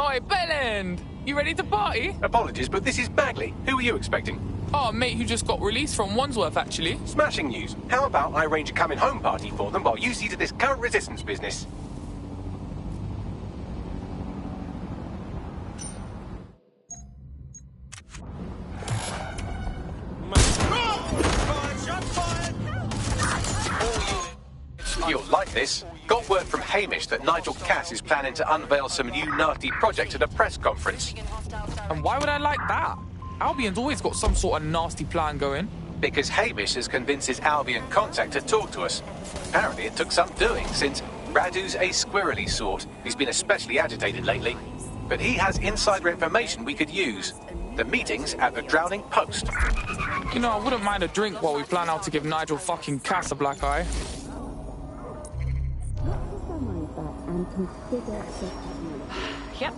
Oi, Bellend! You ready to party? Apologies, but this is Bagley. Who are you expecting? Oh, a mate who just got released from Wandsworth, actually. Smashing news. How about I arrange a coming home party for them while you see to this current resistance business? You'll like this. Got word from Hamish that Nigel Cass is planning to unveil some new nasty project at a press conference. And why would I like that? Albion's always got some sort of nasty plan going. Because Hamish has convinced his Albion contact to talk to us. Apparently it took some doing, since Radu's a squirrely sort. He's been especially agitated lately. But he has insider information we could use. The meeting's at the Drowning Post. You know, I wouldn't mind a drink while we plan how to give Nigel fucking Cass a black eye. Yep.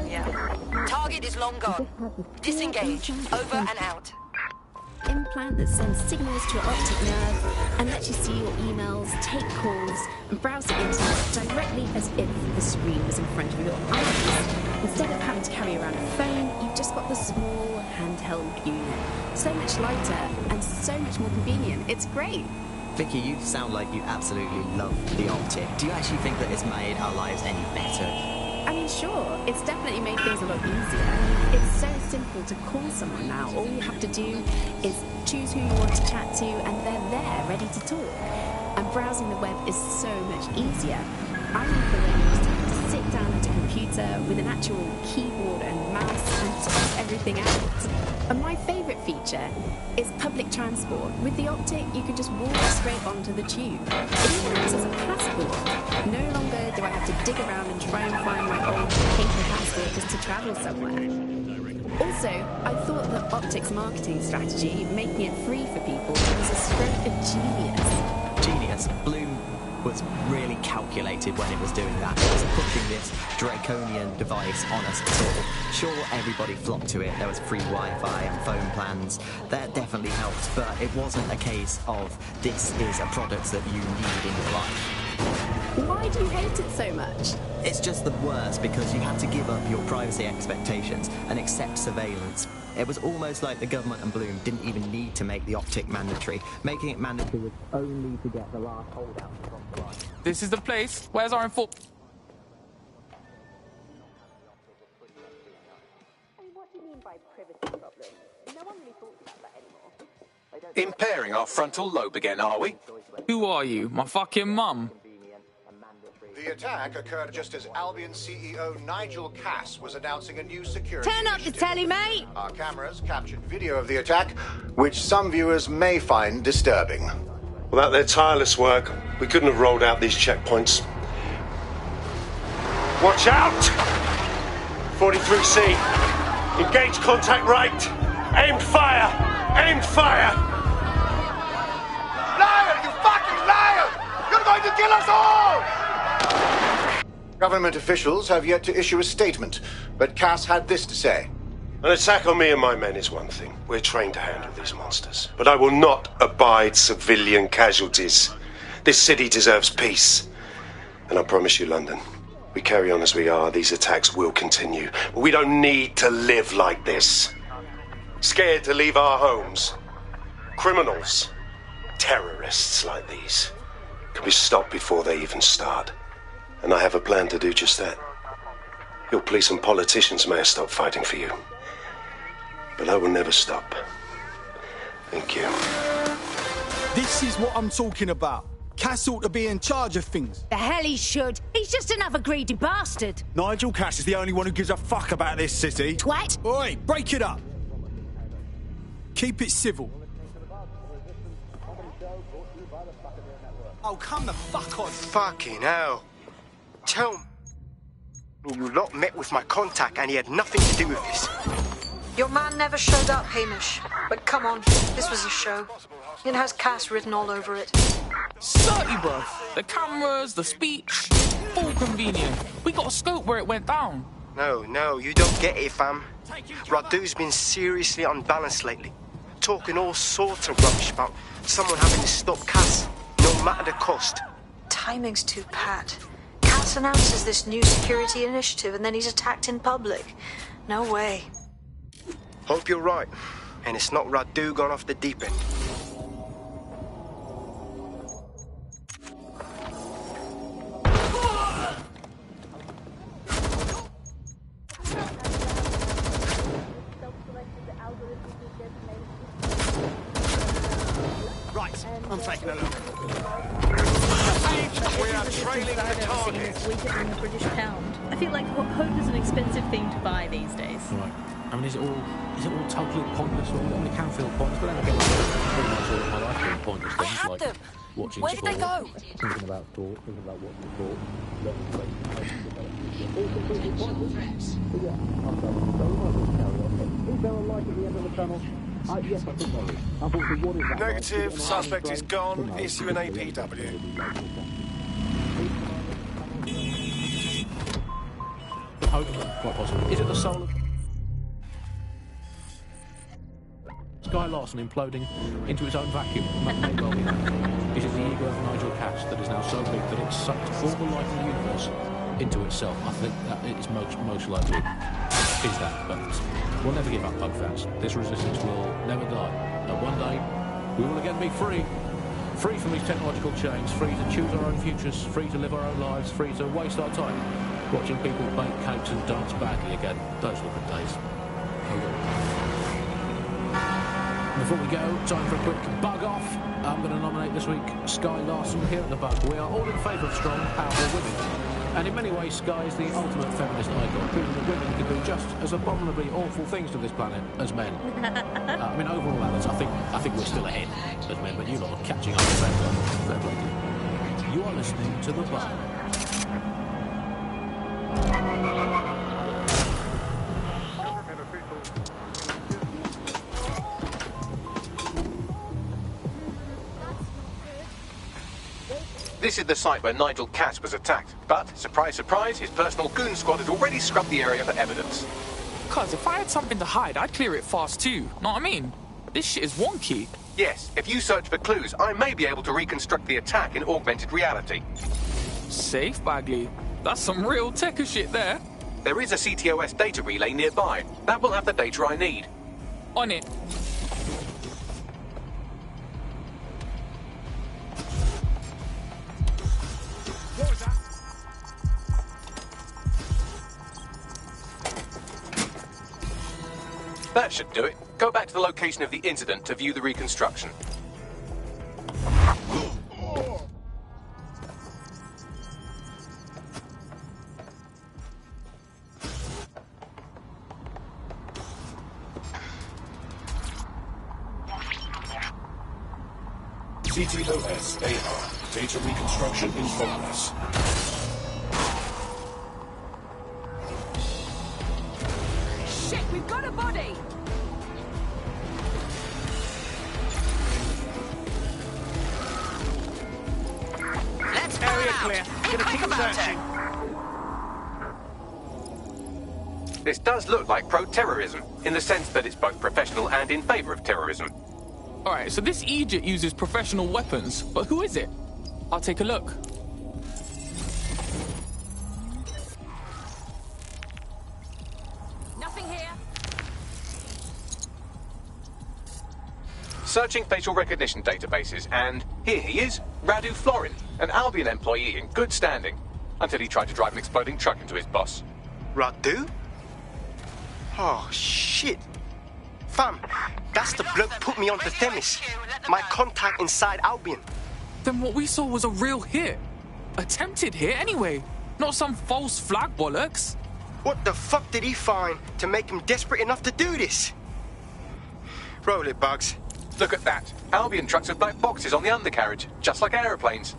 Yeah. Target is long gone. Disengage. Over and out. Implant that sends signals to your optic nerve and lets you see your emails, take calls, and browse the internet directly as if the screen was in front of your eyes. Instead of having to carry around a phone, you've just got the small handheld unit. So much lighter and so much more convenient. It's great. Vicky, you sound like you absolutely love the optic. Do you actually think that it's made our lives any better? I mean, sure, it's definitely made things a lot easier. It's so simple to call someone now. All you have to do is choose who you want to chat to, and they're there, ready to talk. And browsing the web is so much easier. I remember when I used to have to sit down at a computer with an actual keyboard and mouse and type everything out. And my favourite feature is public transport. With the optic, you can just walk straight onto the tube. It even acts as a passport. No longer do I have to dig around and try and find my old paper passport just to travel somewhere. Also, I thought that Optic's marketing strategy, making it free for people, was a stroke of genius. Genius. Bloom was really calculated when it was doing that. It wasn't pushing this draconian device on us at all. Sure, everybody flocked to it. There was free Wi-Fi and phone plans. That definitely helped, but it wasn't a case of this is a product that you need in your life. Why do you hate it so much? It's just the worst because you had to give up your privacy expectations and accept surveillance. It was almost like the government and Bloom didn't even need to make the optic mandatory. Making it mandatory was only to get the last holdouts across the line. This is the place. Where's our info? What do you mean by privacy problems? No one really talks about that anymore. Impairing our frontal lobe again, are we? Who are you? My fucking mum? The attack occurred just as Albion CEO Nigel Cass was announcing a new security Turn up the initiative. telly, mate! Our cameras captured video of the attack, which some viewers may find disturbing. Without their tireless work, we couldn't have rolled out these checkpoints. Watch out! 43C. Engage contact right. Aimed fire! Aimed fire! Liar! You fucking liar! You're going to kill us all! Government officials have yet to issue a statement, but Cass had this to say. An attack on me and my men is one thing. We're trained to handle these monsters. But I will not abide civilian casualties. This city deserves peace. And I promise you, London, we carry on as we are, these attacks will continue. But we don't need to live like this. Scared to leave our homes. Criminals, terrorists like these, can be stopped before they even start. And I have a plan to do just that. Your police and politicians may have stopped fighting for you. But I will never stop. Thank you. This is what I'm talking about. Cass ought to be in charge of things. The hell he should. He's just another greedy bastard. Nigel Cass is the only one who gives a fuck about this city. Twat. Oi, break it up. Keep it civil. Oh, come the fuck on. Fucking hell. Tell me you lot met with my contact and he had nothing to do with this. Your man never showed up, Hamish. But come on, this was a show. It has Cass written all over it. Sturdy, bruv. The cameras, the speech, all convenient. We got a scope where it went down. No, you don't get it, fam. Radu's been seriously unbalanced lately. Talking all sorts of rubbish about someone having to stop Cass, no matter the cost. Timing's too pat. Cass announces this new security initiative and then he's attacked in public. No way. Hope you're right. And it's not Radu gone off the deep end. Right, I'm taking a look. We are trailing the target. Weaker than the British pound. I feel like hope is an expensive thing to buy these days. Right. I mean, is it all totally pointless? I mean, it can feel pointless, but then again, pretty much all of my life doing pointless things like them. Watching Where did sport, they go? thinking about thought, thinking about what we thought, learning to make Is there a light at the end of the tunnel? Yes, I think there is. Unfortunately, what is that? Negative. Suspect is gone. Issue an APW. Hope, quite possibly. Is it the soul of Sky Larson imploding into its own vacuum? May well be that. Is it the ego of Nigel Cass that is now so big that it's sucked all the life in the universe into itself? I think that it's most likely is that, but we'll never give up, Pug fans. This resistance will never die. And one day, we will again be free. Free from these technological chains, free to choose our own futures, free to live our own lives, free to waste our time watching people bake cakes and dance badly again. Those were good days. Before we go, time for a quick bug off. I'm going to nominate this week Sky Larson here at the Bug. We are all in favour of strong, powerful women. And in many ways, Sky is the ultimate feminist icon, proving that women can do just as abominably awful things to this planet as men. I mean, overall, Alex, I think we're still ahead as men, but you lot are catching up. Fair play to you. You are listening to the Bug. This is the site where Nigel Cass was attacked, but, surprise, surprise, his personal goon squad had already scrubbed the area for evidence. Cuz if I had something to hide, I'd clear it fast too. Know what I mean? This shit is wonky. Yes, if you search for clues, I may be able to reconstruct the attack in augmented reality. Safe, Bagley. That's some real techer shit there. There is a CTOS data relay nearby. That will have the data I need. On it. What was that? That should do it. Go back to the location of the incident to view the reconstruction. CTOS AR. Data reconstruction in progress. Shit, we've got a body! Let's Area clear. Gonna keep searching. This does look like pro-terrorism, in the sense that it's both professional and in favour of terrorism. Alright, so this Egypt uses professional weapons, but who is it? I'll take a look. Nothing here. Searching facial recognition databases, and here he is, Radu Florin, an Albion employee in good standing, until he tried to drive an exploding truck into his boss. Radu? Oh, shit. Fam, that's the bloke put me onto Themis. My contact inside Albion. Then what we saw was a real hit. Attempted hit, anyway. Not some false flag bollocks. What the fuck did he find to make him desperate enough to do this? Roll it, Bugs. Look at that. Albion trucks with black boxes on the undercarriage, just like aeroplanes.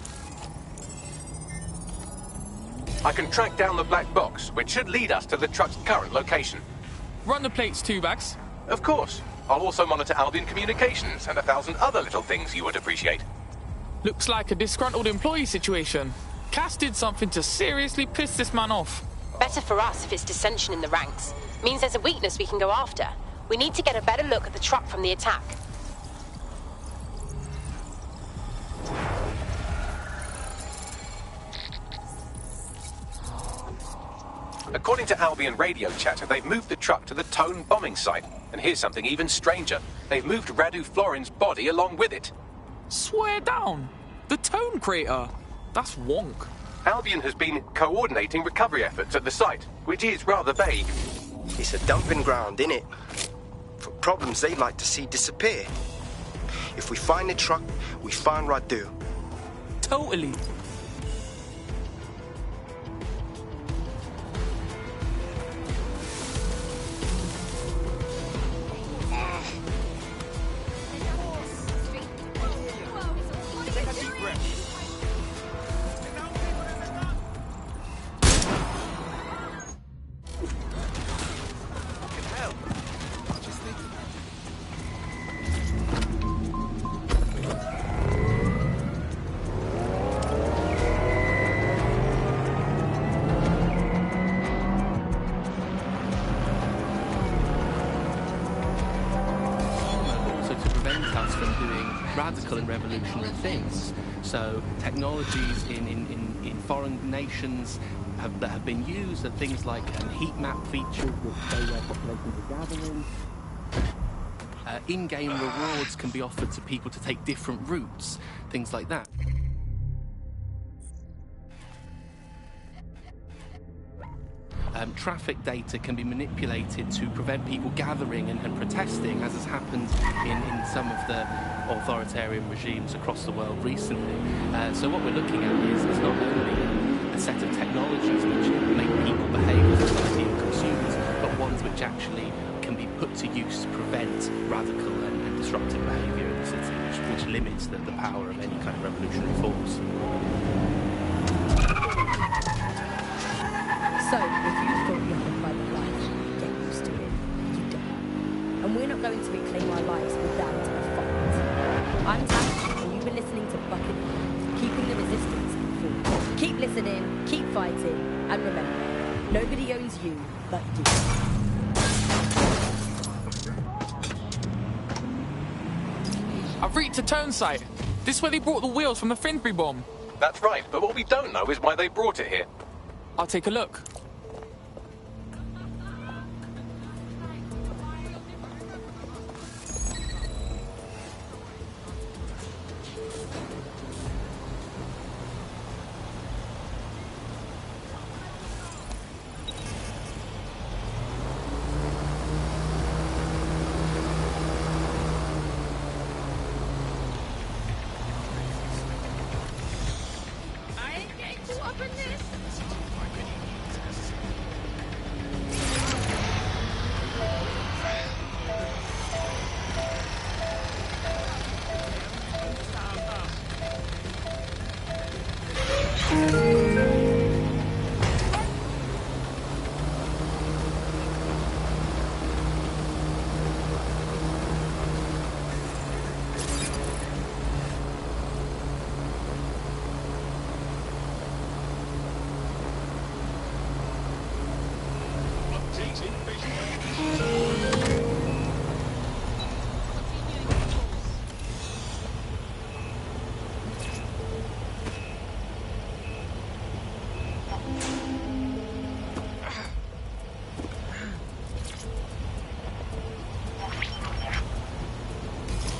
I can track down the black box, which should lead us to the truck's current location. Run the plates too, Bags. Of course. I'll also monitor Albion communications and 1,000 other little things you would appreciate. Looks like a disgruntled employee situation. Cass did something to seriously piss this man off. Better for us if it's dissension in the ranks. Means there's a weakness we can go after. We need to get a better look at the truck from the attack. According to Albion radio chatter, they've moved the truck to the Tone bombing site. And here's something even stranger. They've moved Radu Florin's body along with it. Swear down. The Tone crater. That's wonk. Albion has been coordinating recovery efforts at the site, which is rather vague. It's a dumping ground, innit? For problems they like to see disappear. If we find the truck, we find Radu. Totally. radical and revolutionary things. So technologies in foreign nations that have been used are things like heat map features which show where populations are gathering. In-game rewards can be offered to people to take different routes, things like that. Traffic data can be manipulated to prevent people gathering and protesting, as has happened in some of the authoritarian regimes across the world recently. So what we're looking at is not only a set of technologies which make people behave as ideal consumers, but ones which actually can be put to use to prevent radical and disruptive behaviour in the city, which limits the power of any kind of revolutionary force. So, if you thought you had a private life, get used to it. You don't. And we're not going to reclaim our lives without a fight. I'm Tash, and you've been listening to Bucket, keeping the resistance informed. Keep listening, keep fighting, and remember, nobody owns you but you. I've reached a Tone site. This is where they brought the wheels from the Finsbury bomb. That's right, but what we don't know is why they brought it here. I'll take a look.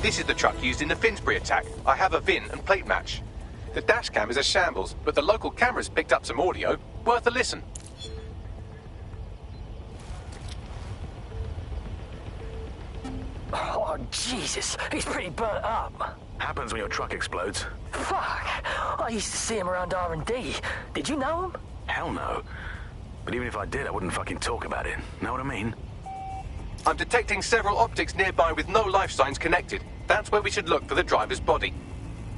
This is the truck used in the Finsbury attack. I have a VIN and plate match. The dash cam is a shambles, but the local cameras picked up some audio. Worth a listen. Oh, Jesus. He's pretty burnt up. Happens when your truck explodes. Fuck. I used to see him around R&D. Did you know him? Hell no. But even if I did, I wouldn't fucking talk about it. Know what I mean? I'm detecting several optics nearby with no life signs connected. That's where we should look for the driver's body.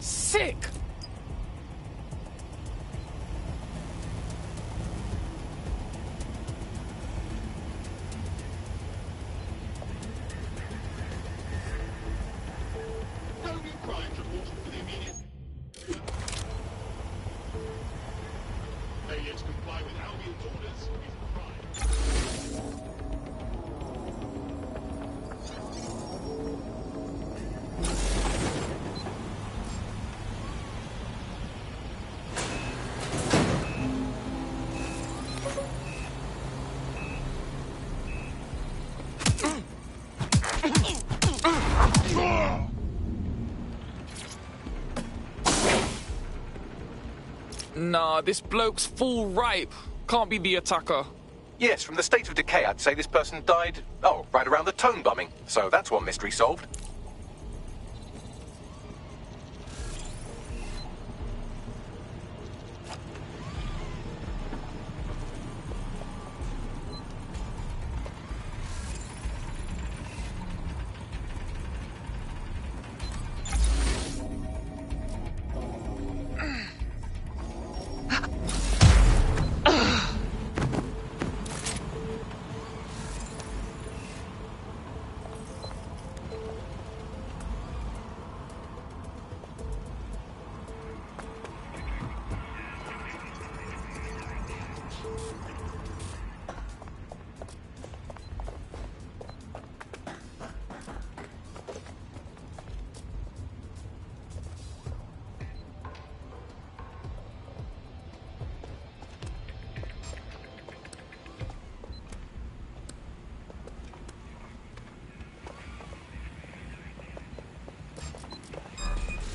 Sick! Failure to comply with Albion's orders is a crime. Nah, this bloke's full ripe. Can't be the attacker. Yes, from the state of decay, I'd say this person died, right around the tone bombing. So that's one mystery solved.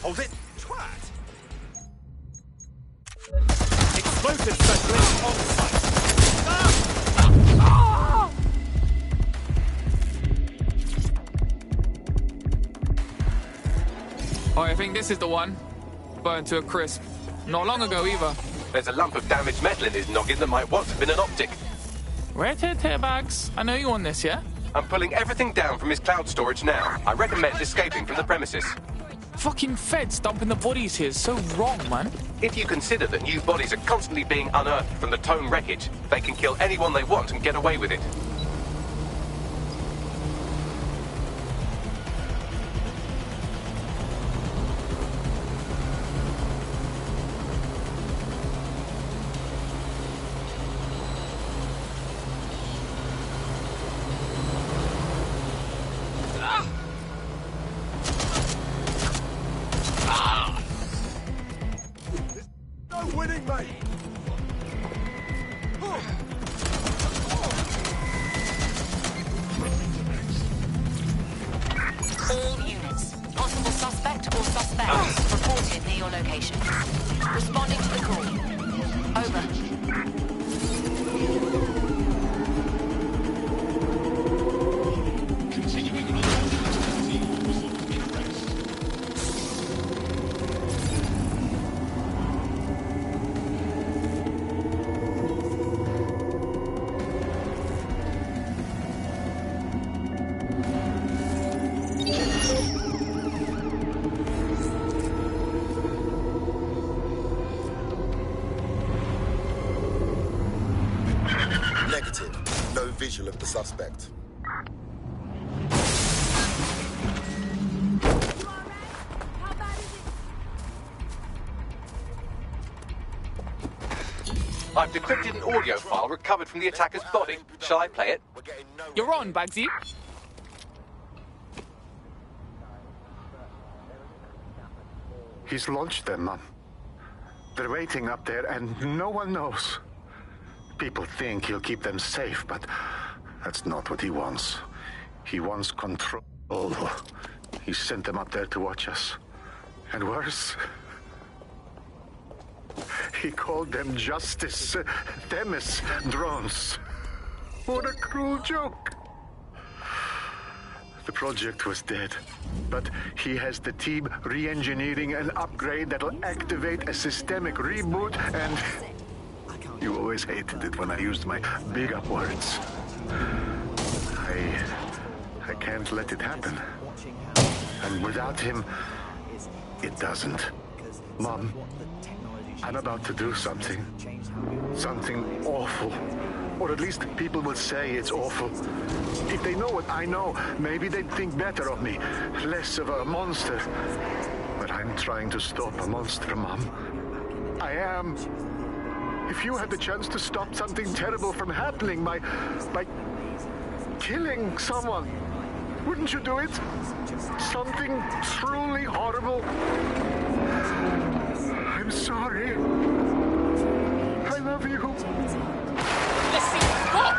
Hold it! Twat! Explosive specialist on site! Oh, I think this is the one. Burned to a crisp. Not long ago either. There's a lump of damaged metal in his noggin that might once have been an optic. Red-tear bags. I know you on this, yeah? I'm pulling everything down from his cloud storage now. I recommend escaping from the premises. Fucking feds dumping the bodies here is so wrong, man. If you consider that new bodies are constantly being unearthed from the Tone wreckage, they can kill anyone they want and get away with it. Winning, mate! All units. Possible suspect or suspects reported near your location. Responding to the call. Over. No visual of the suspect. I've decrypted an audio file recovered from the attacker's body. Shall I play it? You're on, Bagsy. He's launched them, Mum. They're waiting up there and no one knows. People think he'll keep them safe, but that's not what he wants. He wants control. He sent them up there to watch us. And worse, he called them Justice, Themis drones. What a cruel joke. The project was dead, but he has the team re-engineering an upgrade that'll activate a systemic reboot and... You always hated it when I used my big up words. I can't let it happen. And without him, it doesn't. Mom, I'm about to do something. Something awful. Or at least people will say it's awful. If they know what I know, maybe they'd think better of me. Less of a monster. But I'm trying to stop a monster, Mom. I am. If you had the chance to stop something terrible from happening by killing someone, wouldn't you do it? Something truly horrible. I'm sorry. I love you. Let's see what?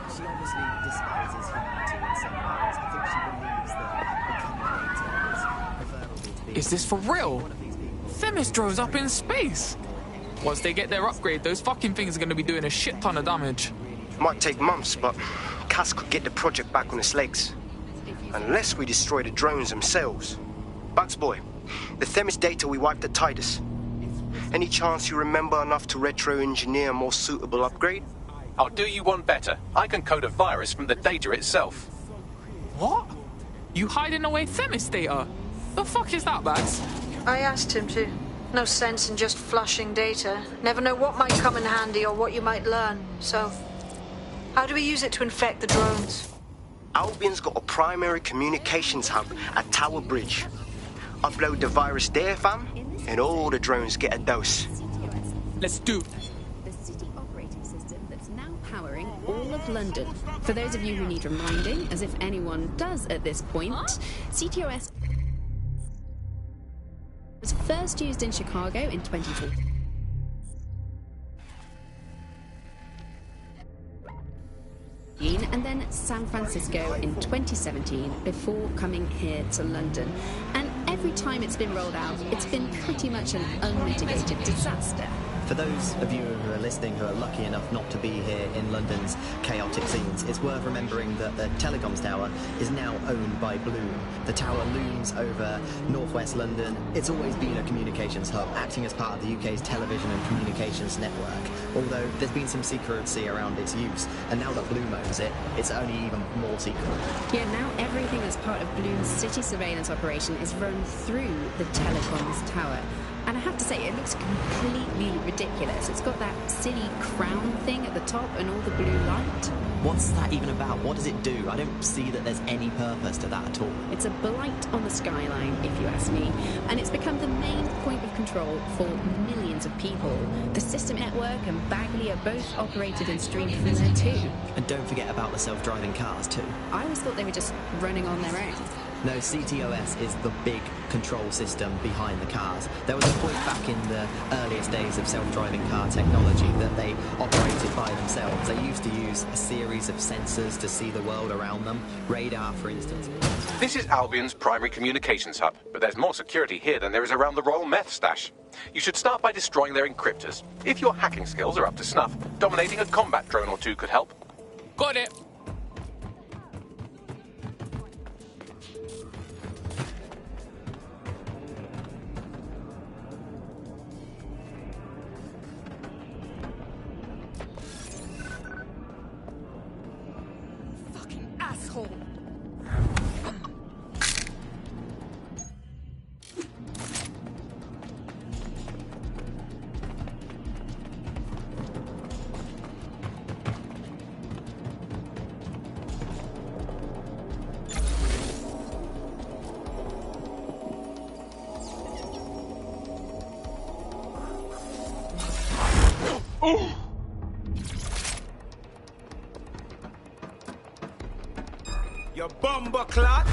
She obviously despises humanity in some ways. I think she believes that becoming data is preferable to being... Is this for real? Themis drones up in space. Once they get their upgrade, those fucking things are going to be doing a shit ton of damage. Might take months, but Cass could get the project back on its legs. Unless we destroy the drones themselves. Bugs boy, the Themis data we wiped at Titus. Any chance you remember enough to retro-engineer a more suitable upgrade? I'll do you one better. I can code a virus from the data itself. What? You hiding away Themis data? The fuck is that, Bags? I asked him to. No sense in just flushing data. Never know what might come in handy or what you might learn. So, how do we use it to infect the drones? Albion's got a primary communications hub at Tower Bridge. Upload the virus there, fam, and all the drones get a dose. Let's do it. The city operating system that's now powering all of London. For those of you who need reminding, as if anyone does at this point, CTOS was first used in Chicago in 2014. And then San Francisco in 2017 before coming here to London. And every time it's been rolled out, it's been pretty much an unmitigated disaster. For those of you who are listening who are lucky enough not to be here in London's chaotic scenes, it's worth remembering that the telecoms tower is now owned by Bloom. The tower looms over northwest London. It's always been a communications hub, acting as part of the UK's television and communications network. Although there's been some secrecy around its use, and now that Bloom owns it, it's only even more secret. Yeah, now everything that's part of Bloom's city surveillance operation is run through the telecoms tower. And I have to say, it looks completely ridiculous. It's got that silly crown thing at the top and all the blue light. What's that even about? What does it do? I don't see that there's any purpose to that at all. It's a blight on the skyline, if you ask me. And it's become the main point of control for millions of people. The System Network and Bagley are both operated and streamed from there too. And don't forget about the self-driving cars too. I always thought they were just running on their own. No, CTOS is the big control system behind the cars. There was a point back in the earliest days of self-driving car technology that they operated by themselves. They used to use a series of sensors to see the world around them. Radar, for instance. This is Albion's primary communications hub, but there's more security here than there is around the Royal Meth stash. You should start by destroying their encryptors. If your hacking skills are up to snuff, dominating a combat drone or two could help. Got it. Asshole! Oh! You bumper clot!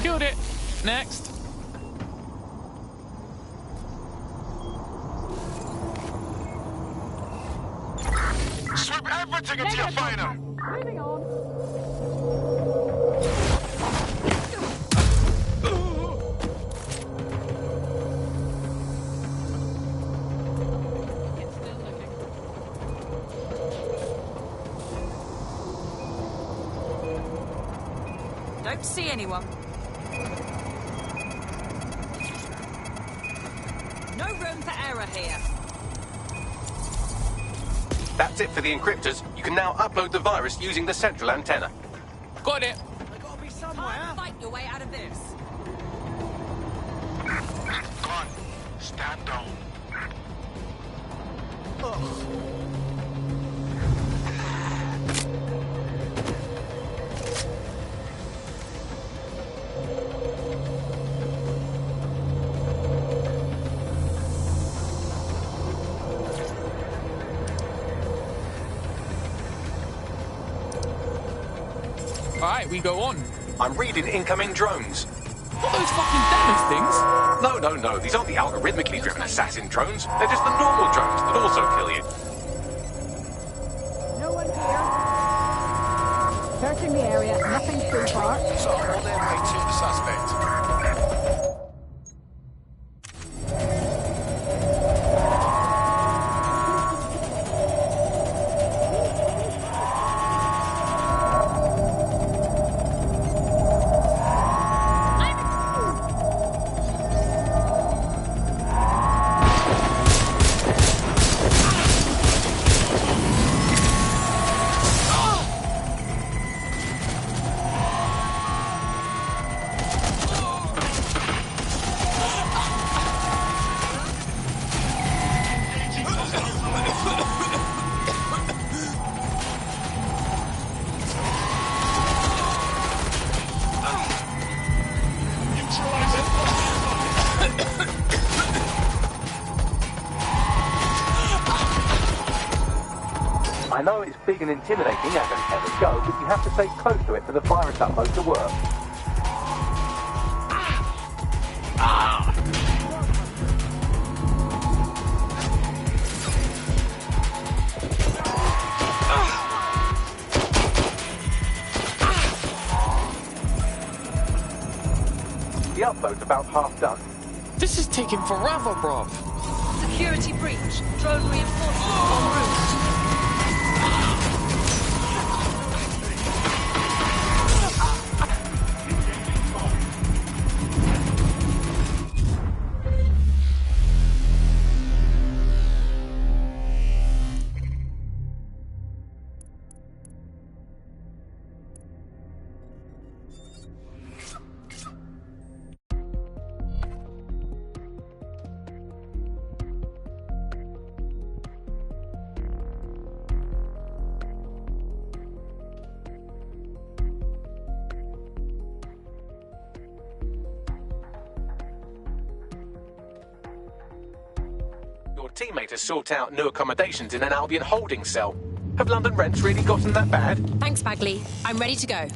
Killed it. Next. Sweep everything into your fighter! Moving on. Don't see anyone. No room for error here. That's it for the encryptors. You can now upload the virus using the central antenna. Got it. I gotta be somewhere. Fight your way out of this. Come on, stand down. Alright, we go on. I'm reading incoming drones. What are those fucking damage things? No. These aren't the algorithmically driven assassin drones. They're just the normal drones that also kill you. No one here. Searching the area. Nothing so far. So on their way to the suspect. I know it's big and intimidating as an ever go, but you have to stay close to it for the virus upload to work. The upload's about half done. This is taking forever, bruv. Security breach. Drone reinforcements en route. Your teammate has sought out new accommodations in an Albion holding cell. Have London rents really gotten that bad? Thanks, Bagley. I'm ready to go.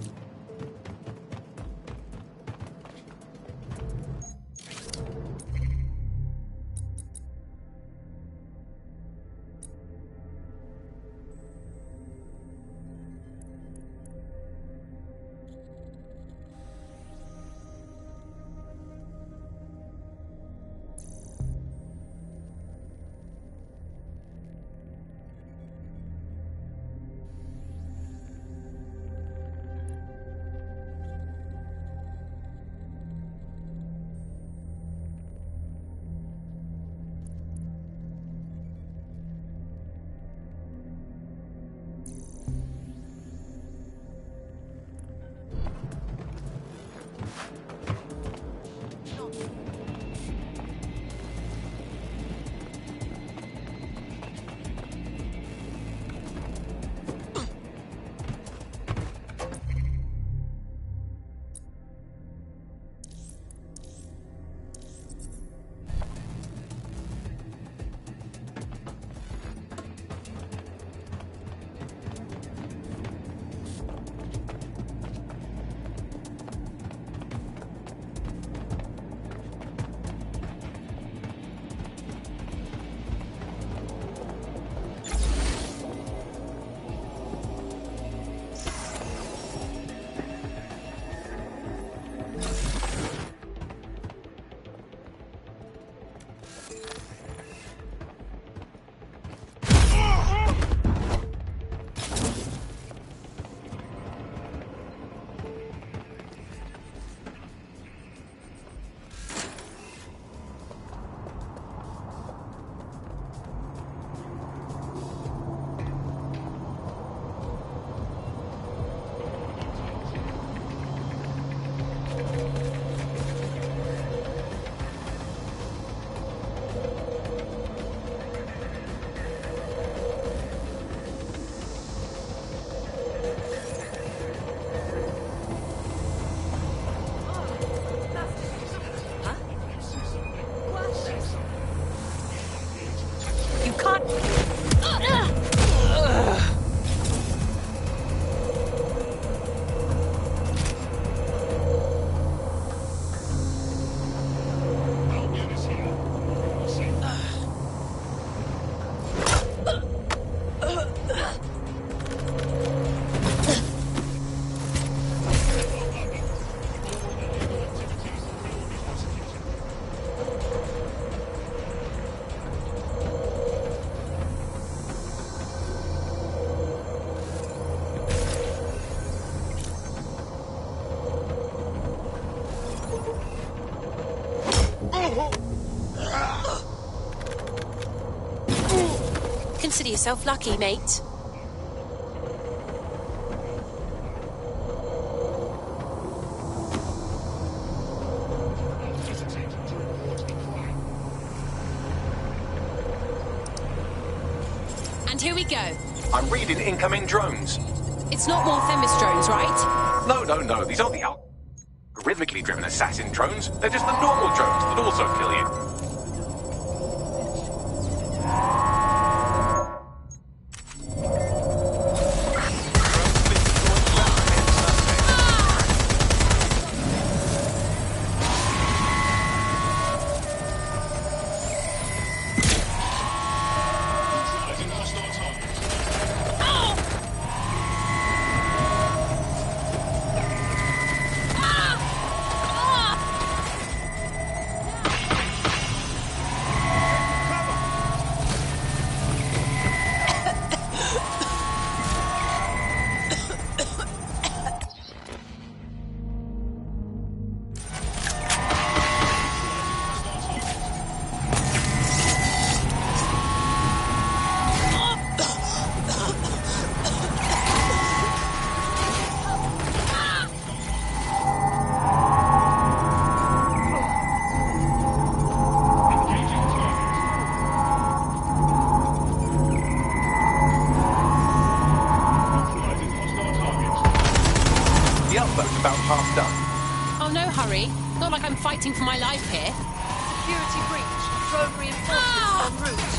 Consider yourself lucky, mate. And here we go. I'm reading incoming drones. It's not more Themis drones, right? No. These aren't the algorithmically driven assassin drones. They're just the normal drones that also kill you. Fighting for my life here. Security breach. Drone reinforcements en route.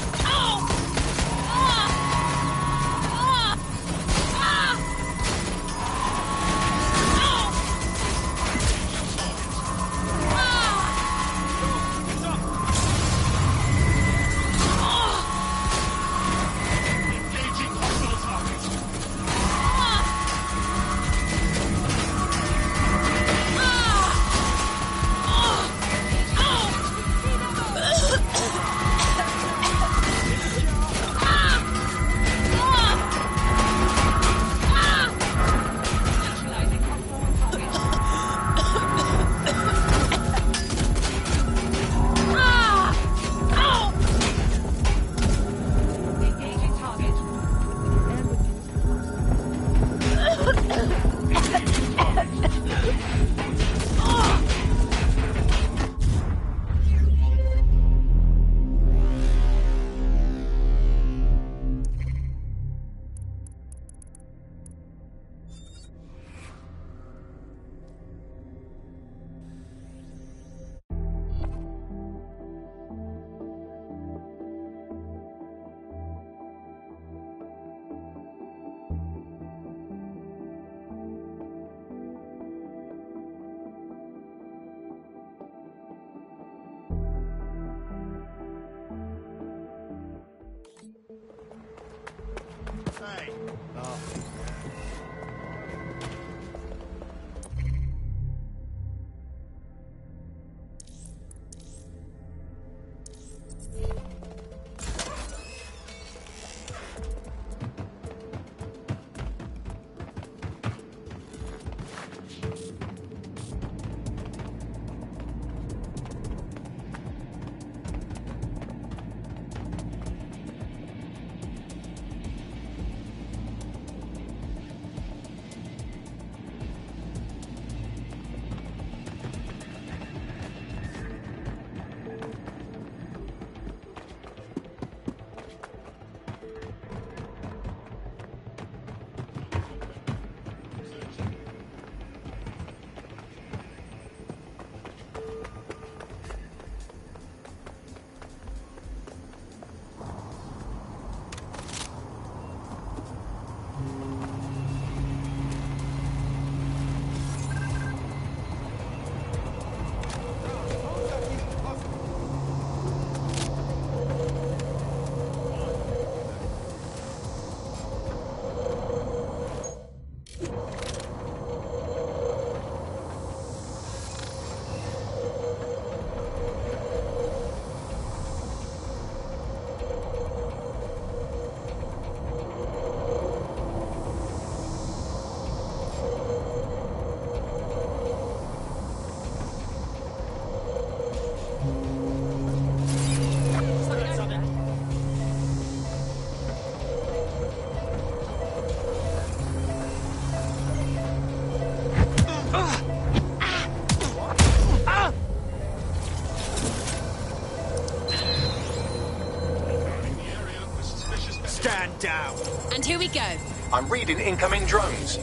And here we go. I'm reading incoming drones.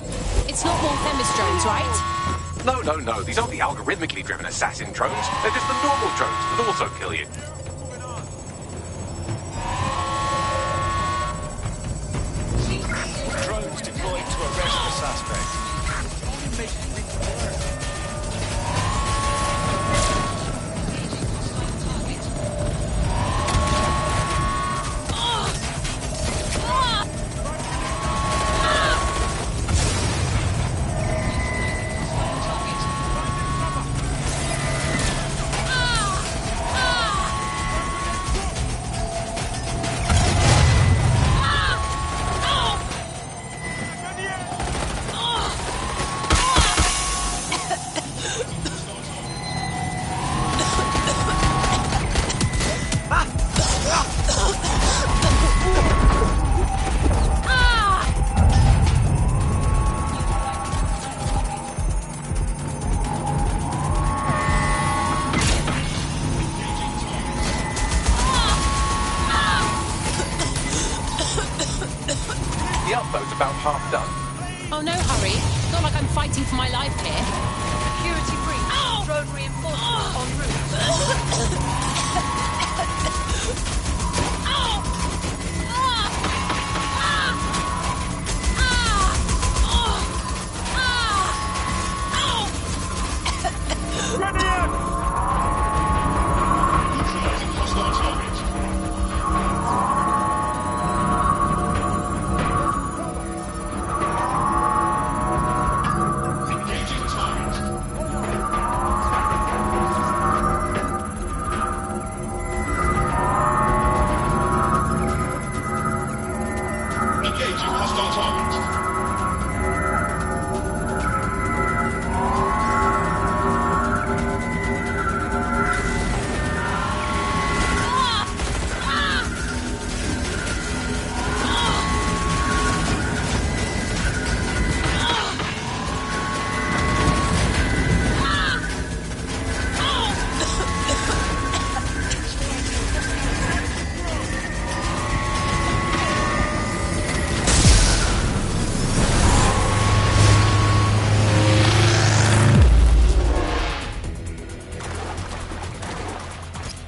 It's not more Themis drones, right? No. These aren't the algorithmically driven assassin drones. They're just the normal drones that also kill you. Drones deployed to arrest the suspect. The upload's about half done. Oh, no hurry. Not like I'm fighting for my life here. Security breach. Drone reinforcements en route.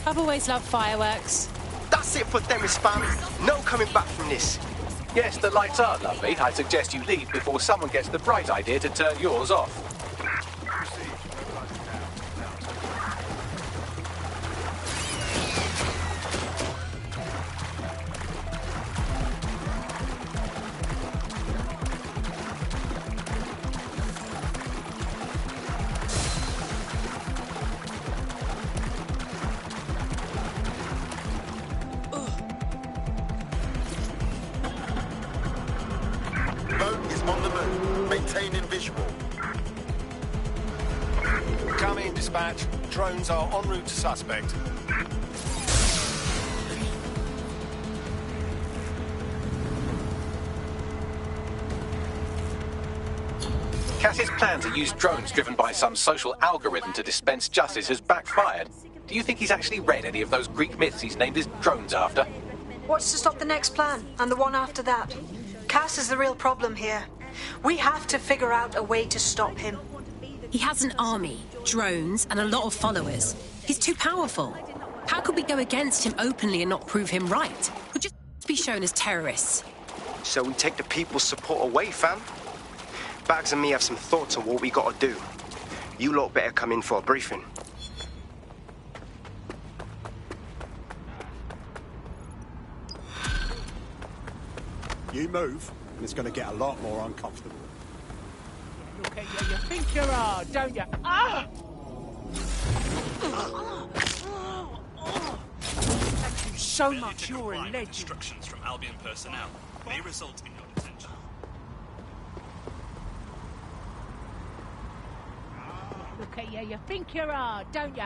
I've always loved fireworks. That's it for Themis, fam. No coming back from this. Yes, the lights are lovely. I suggest you leave before someone gets the bright idea to turn yours off. Boat is on the move. Maintaining visual. Come in, dispatch. Drones are en route to suspect. Cass's plan to use drones driven by some social algorithm to dispense justice has backfired. Do you think he's actually read any of those Greek myths he's named his drones after? What's to stop the next plan and the one after that? Cass is the real problem here. We have to figure out a way to stop him. He has an army, drones, and a lot of followers. He's too powerful. How could we go against him openly and not prove him right? We'll just be shown as terrorists. So we take the people's support away, fam. Bags and me have some thoughts on what we gotta do. You lot better come in for a briefing. You move, and it's going to get a lot more uncomfortable. Look at you, you think you're hard, don't you? Ah! Thank you so much, you're a legend. Instructions from Albion personnel may result in your detention. Look at you, you think you're hard, don't you?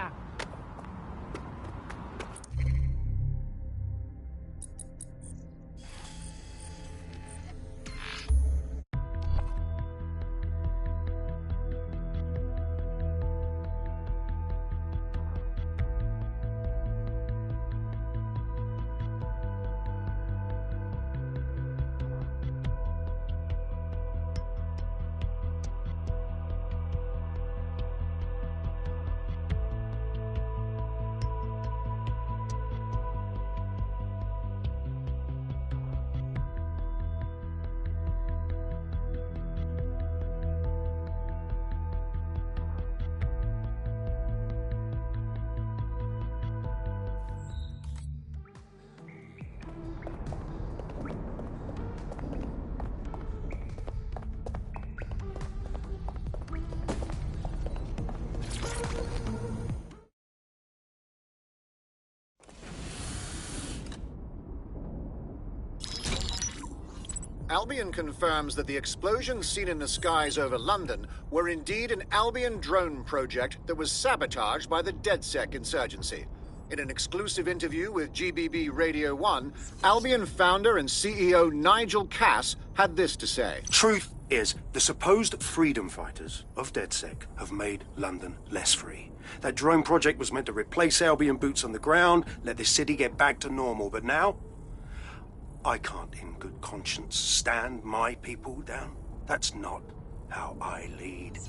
Albion confirms that the explosions seen in the skies over London were indeed an Albion drone project that was sabotaged by the DedSec insurgency. In an exclusive interview with GBB Radio 1, Albion founder and CEO Nigel Cass had this to say. Truth is, the supposed freedom fighters of DedSec have made London less free. That drone project was meant to replace Albion boots on the ground, let the city get back to normal, but now I can't in good conscience stand my people down. That's not how I lead.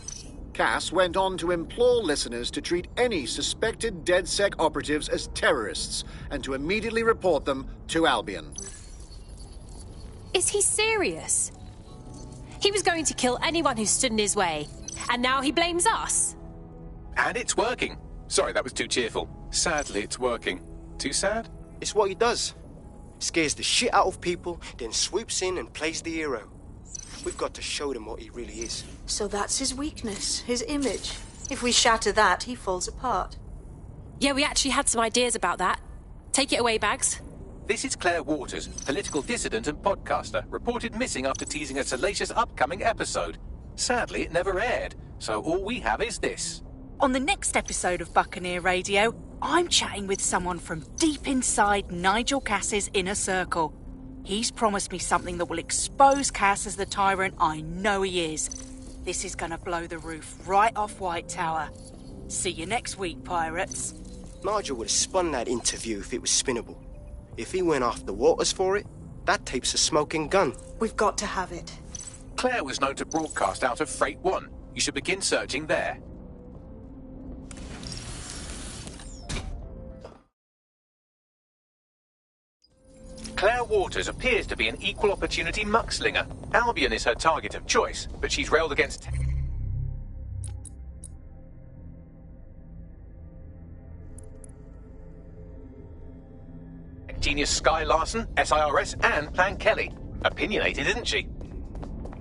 Cass went on to implore listeners to treat any suspected DedSec operatives as terrorists and to immediately report them to Albion. Is he serious? He was going to kill anyone who stood in his way, and now he blames us? And it's working. Sorry, that was too cheerful. Sadly, it's working. Too sad? It's what he does. Scares the shit out of people, then swoops in and plays the hero. We've got to show them what he really is. So that's his weakness, his image. If we shatter that, he falls apart. Yeah, we actually had some ideas about that. Take it away, Bags. This is Claire Waters, political dissident and podcaster, reported missing after teasing a salacious upcoming episode. Sadly, it never aired, so all we have is this. On the next episode of Buccaneer Radio, I'm chatting with someone from deep inside Nigel Cass's inner circle. He's promised me something that will expose Cass as the tyrant I know he is. This is gonna blow the roof right off White Tower. See you next week, pirates. Nigel would have spun that interview if it was spinnable. If he went after Waters for it, that tape's a smoking gun. We've got to have it. Claire was known to broadcast out of Freight 1. You should begin searching there. Claire Waters appears to be an equal opportunity muckslinger. Albion is her target of choice, but she's railed against genius Sky Larson, SIRS, and Plan Kelly. Opinionated, isn't she?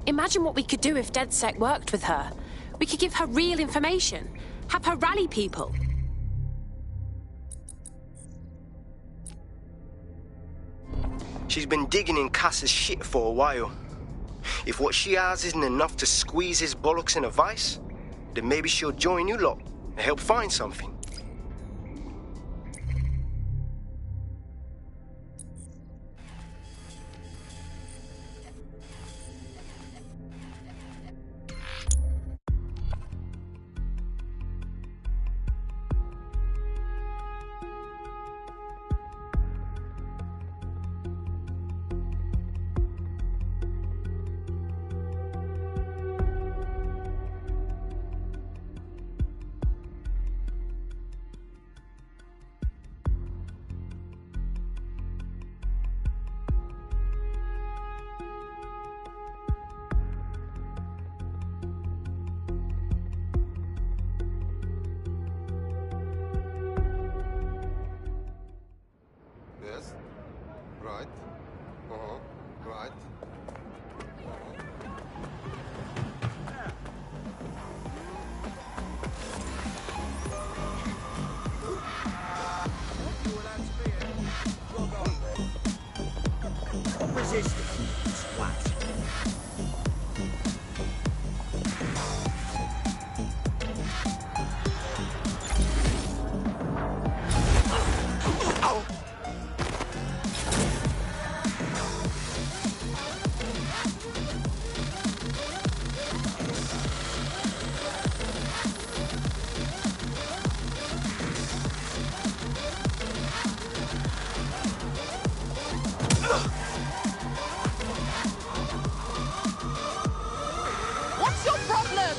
Imagine what we could do if DedSec worked with her. We could give her real information. Have her rally people. She's been digging in Cass's shit for a while. If what she has isn't enough to squeeze his bollocks in a vice, then maybe she'll join you lot and help find something. Yes. Right. Right. Resistance. What? What's your problem?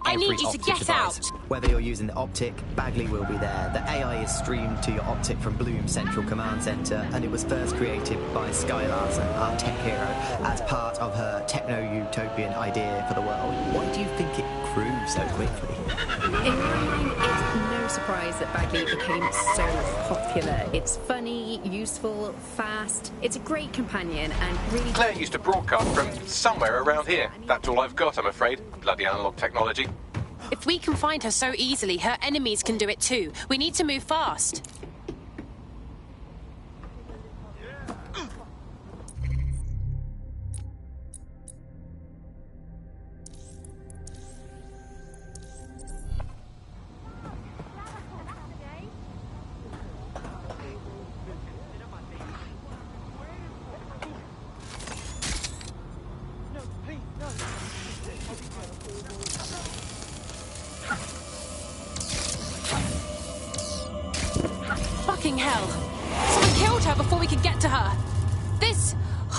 I need you to get out. Whether you're using the Optic, Bagley will be there. The AI is streamed to your Optic from Bloom Central Command Center, and it was first created by Sky Larson, our tech hero, as part of her techno-utopian idea for the world. Why do you think it improve so quickly. In my mind, it's no surprise that Bagley became so popular. It's funny, useful, fast. It's a great companion and really... Claire used to broadcast from somewhere around here. That's all I've got, I'm afraid. Bloody analog technology. If we can find her so easily, her enemies can do it too. We need to move fast. Fucking hell. Someone killed her before we could get to her.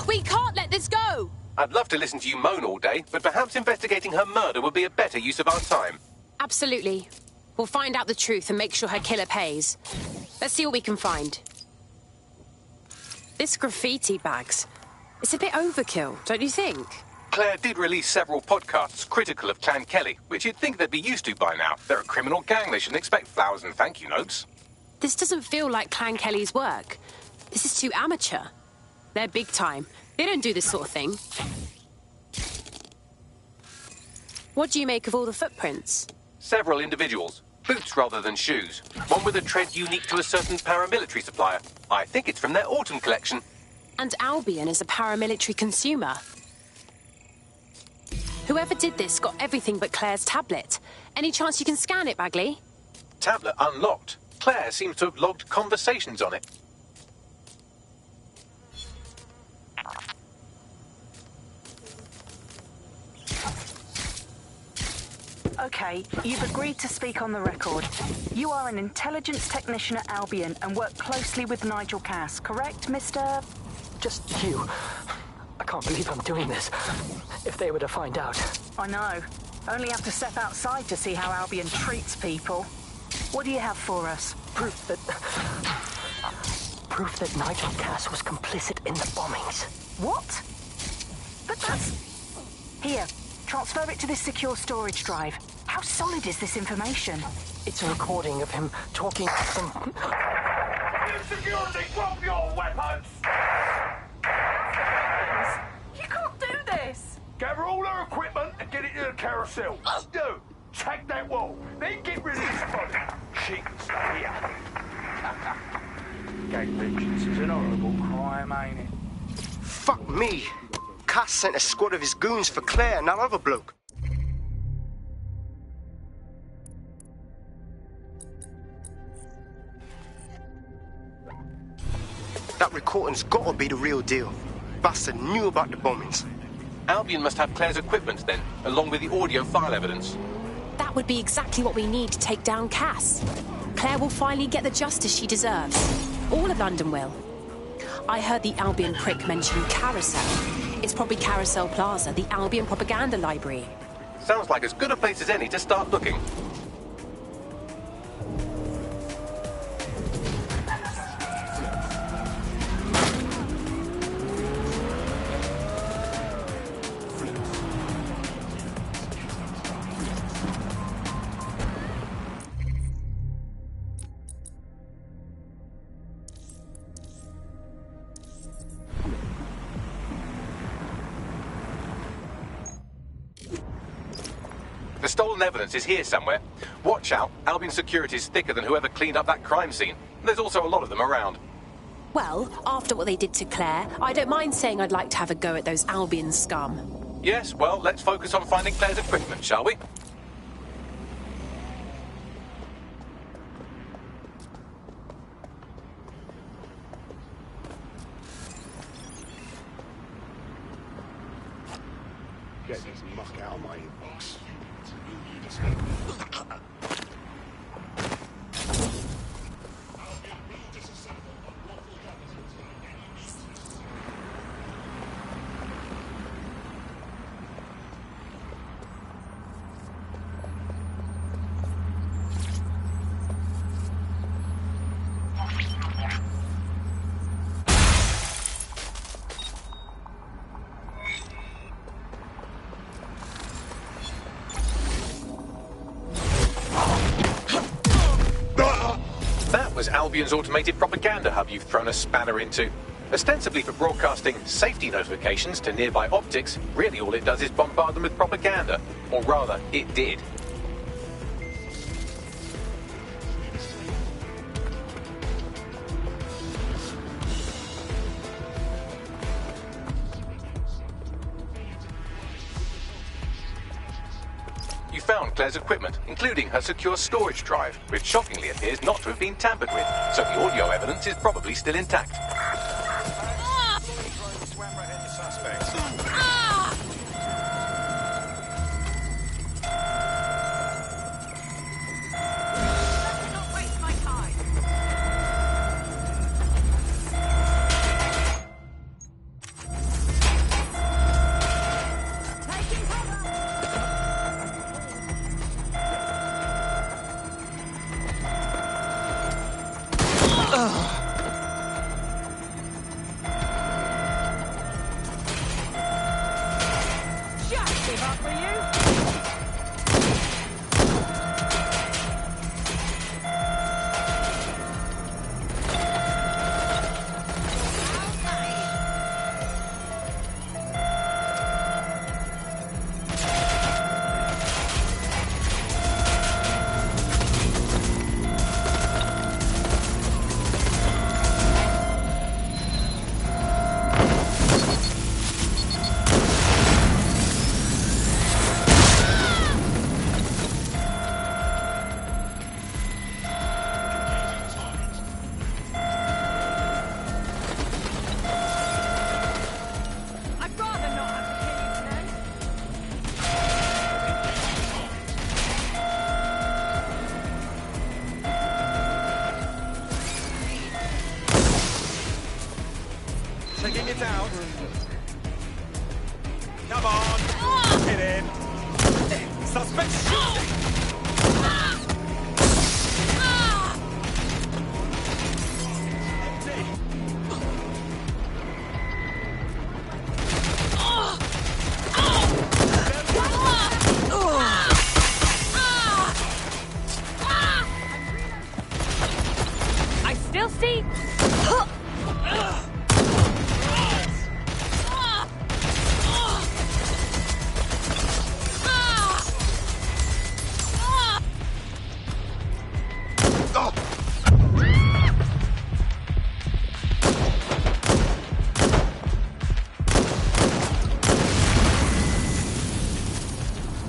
We can't let this go. I'd love to listen to you moan all day, but perhaps investigating her murder would be a better use of our time. Absolutely. We'll find out the truth and make sure her killer pays. Let's see what we can find. This graffiti, Bags. It's a bit overkill, don't you think? Claire did release several podcasts critical of Clan Kelly, which you'd think they'd be used to by now. They're a criminal gang. They shouldn't expect flowers and thank you notes. This doesn't feel like Clan Kelly's work. This is too amateur. They're big time. They don't do this sort of thing. What do you make of all the footprints? Several individuals. Boots rather than shoes. One with a tread unique to a certain paramilitary supplier. I think it's from their autumn collection. And Albion is a paramilitary consumer. Whoever did this got everything but Claire's tablet. Any chance you can scan it, Bagley? Tablet unlocked. Claire seems to have logged conversations on it. Okay, you've agreed to speak on the record. You are an intelligence technician at Albion and work closely with Nigel Cass, correct, Mr...? Just you. I can't believe I'm doing this. If they were to find out. I know. Only have to step outside to see how Albion treats people. What do you have for us? Proof that Nigel Cass was complicit in the bombings. What? But that's... Here, transfer it to this secure storage drive. How solid is this information? It's a recording of him talking to some... Security, drop your weapons! You can't do this! Gather all her equipment and get it to the carousel. Do. Tag that wall. Then get rid of this body. She can stay here. Gang vengeance is an horrible crime, ain't it? Fuck me. Cass sent a squad of his goons for Claire and that other bloke. That recording's gotta be the real deal. Bastard knew about the bombings. Albion must have Claire's equipment then, along with the audio file evidence. That would be exactly what we need to take down Cass. Claire will finally get the justice she deserves. All of London will. I heard the Albion prick mention Carousel. It's probably Carousel Plaza, the Albion propaganda library. Sounds like as good a place as any to start looking. The stolen evidence is here somewhere. Watch out, Albion security is thicker than whoever cleaned up that crime scene. There's also a lot of them around. Well, after what they did to Claire, I don't mind saying I'd like to have a go at those Albion scum. Yes, well, let's focus on finding Claire's equipment, shall we? Get this muck out of my inbox. was Albion's automated propaganda hub you've thrown a spanner into. Ostensibly for broadcasting safety notifications to nearby optics, really all it does is bombard them with propaganda. Or rather, it did. You found Claire's equipment, including her secure storage drive, which shockingly appears not to have been tampered with, so the audio evidence is probably still intact. Taking it out. Come on. Get in. Suspect shooting. I still see.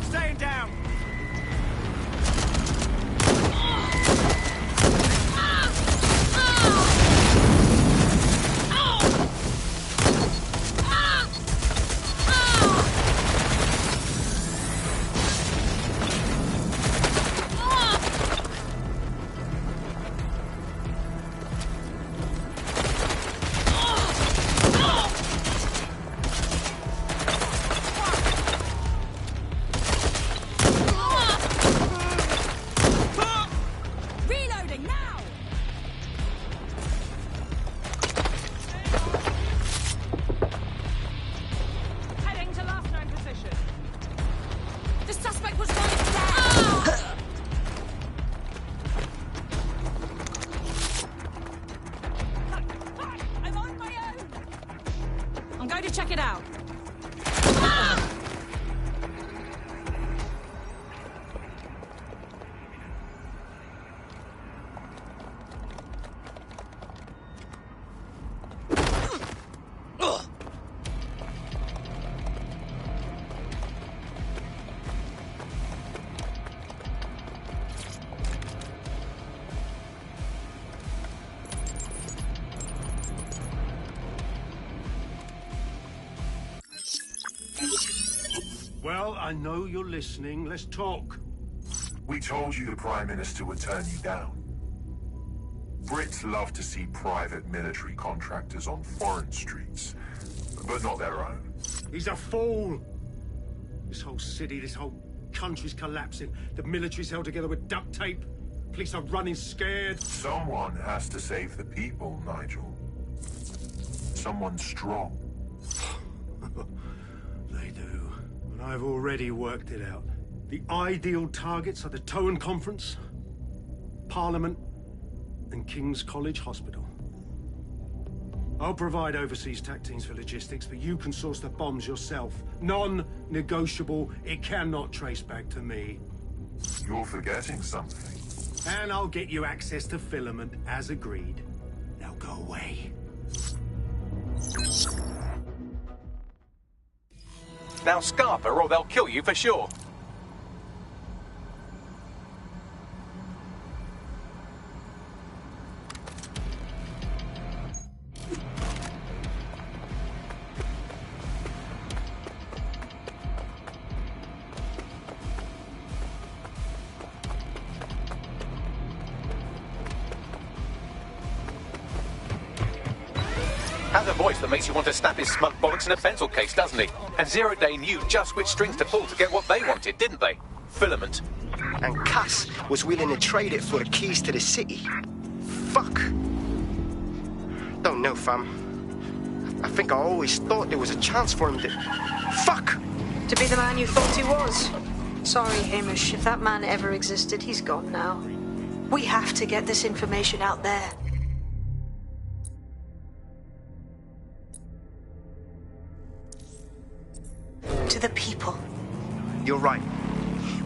Staying down. Reloading now. Heading to last known position. The suspect was right there. I'm on my own. I'm going to check it out. Well, I know you're listening. Let's talk. We told you the Prime Minister would turn you down. Brits love to see private military contractors on foreign streets, but not their own. He's a fool. This whole city, this whole country's collapsing. The military's held together with duct tape. Police are running scared. Someone has to save the people, Nigel. Someone strong. They do. And I've already worked it out. The ideal targets are the Toan Conference, Parliament, and King's College Hospital. I'll provide overseas tac teams for logistics, but you can source the bombs yourself. Non-negotiable. It cannot trace back to me. You're forgetting something. And I'll get you access to filament, as agreed. Now go away. Now Scarper, or they'll kill you for sure. Has a voice that makes you want to snap his smug bollocks in a pencil case, doesn't he? And Zero Day knew just which strings to pull to get what they wanted, didn't they? Filament. And Cass was willing to trade it for the keys to the city. Fuck. Don't know, fam. I think I always thought there was a chance for him to... Fuck! To be the man you thought he was. Sorry, Hamish. If that man ever existed, he's gone now. We have to get this information out there. To the people. You're right.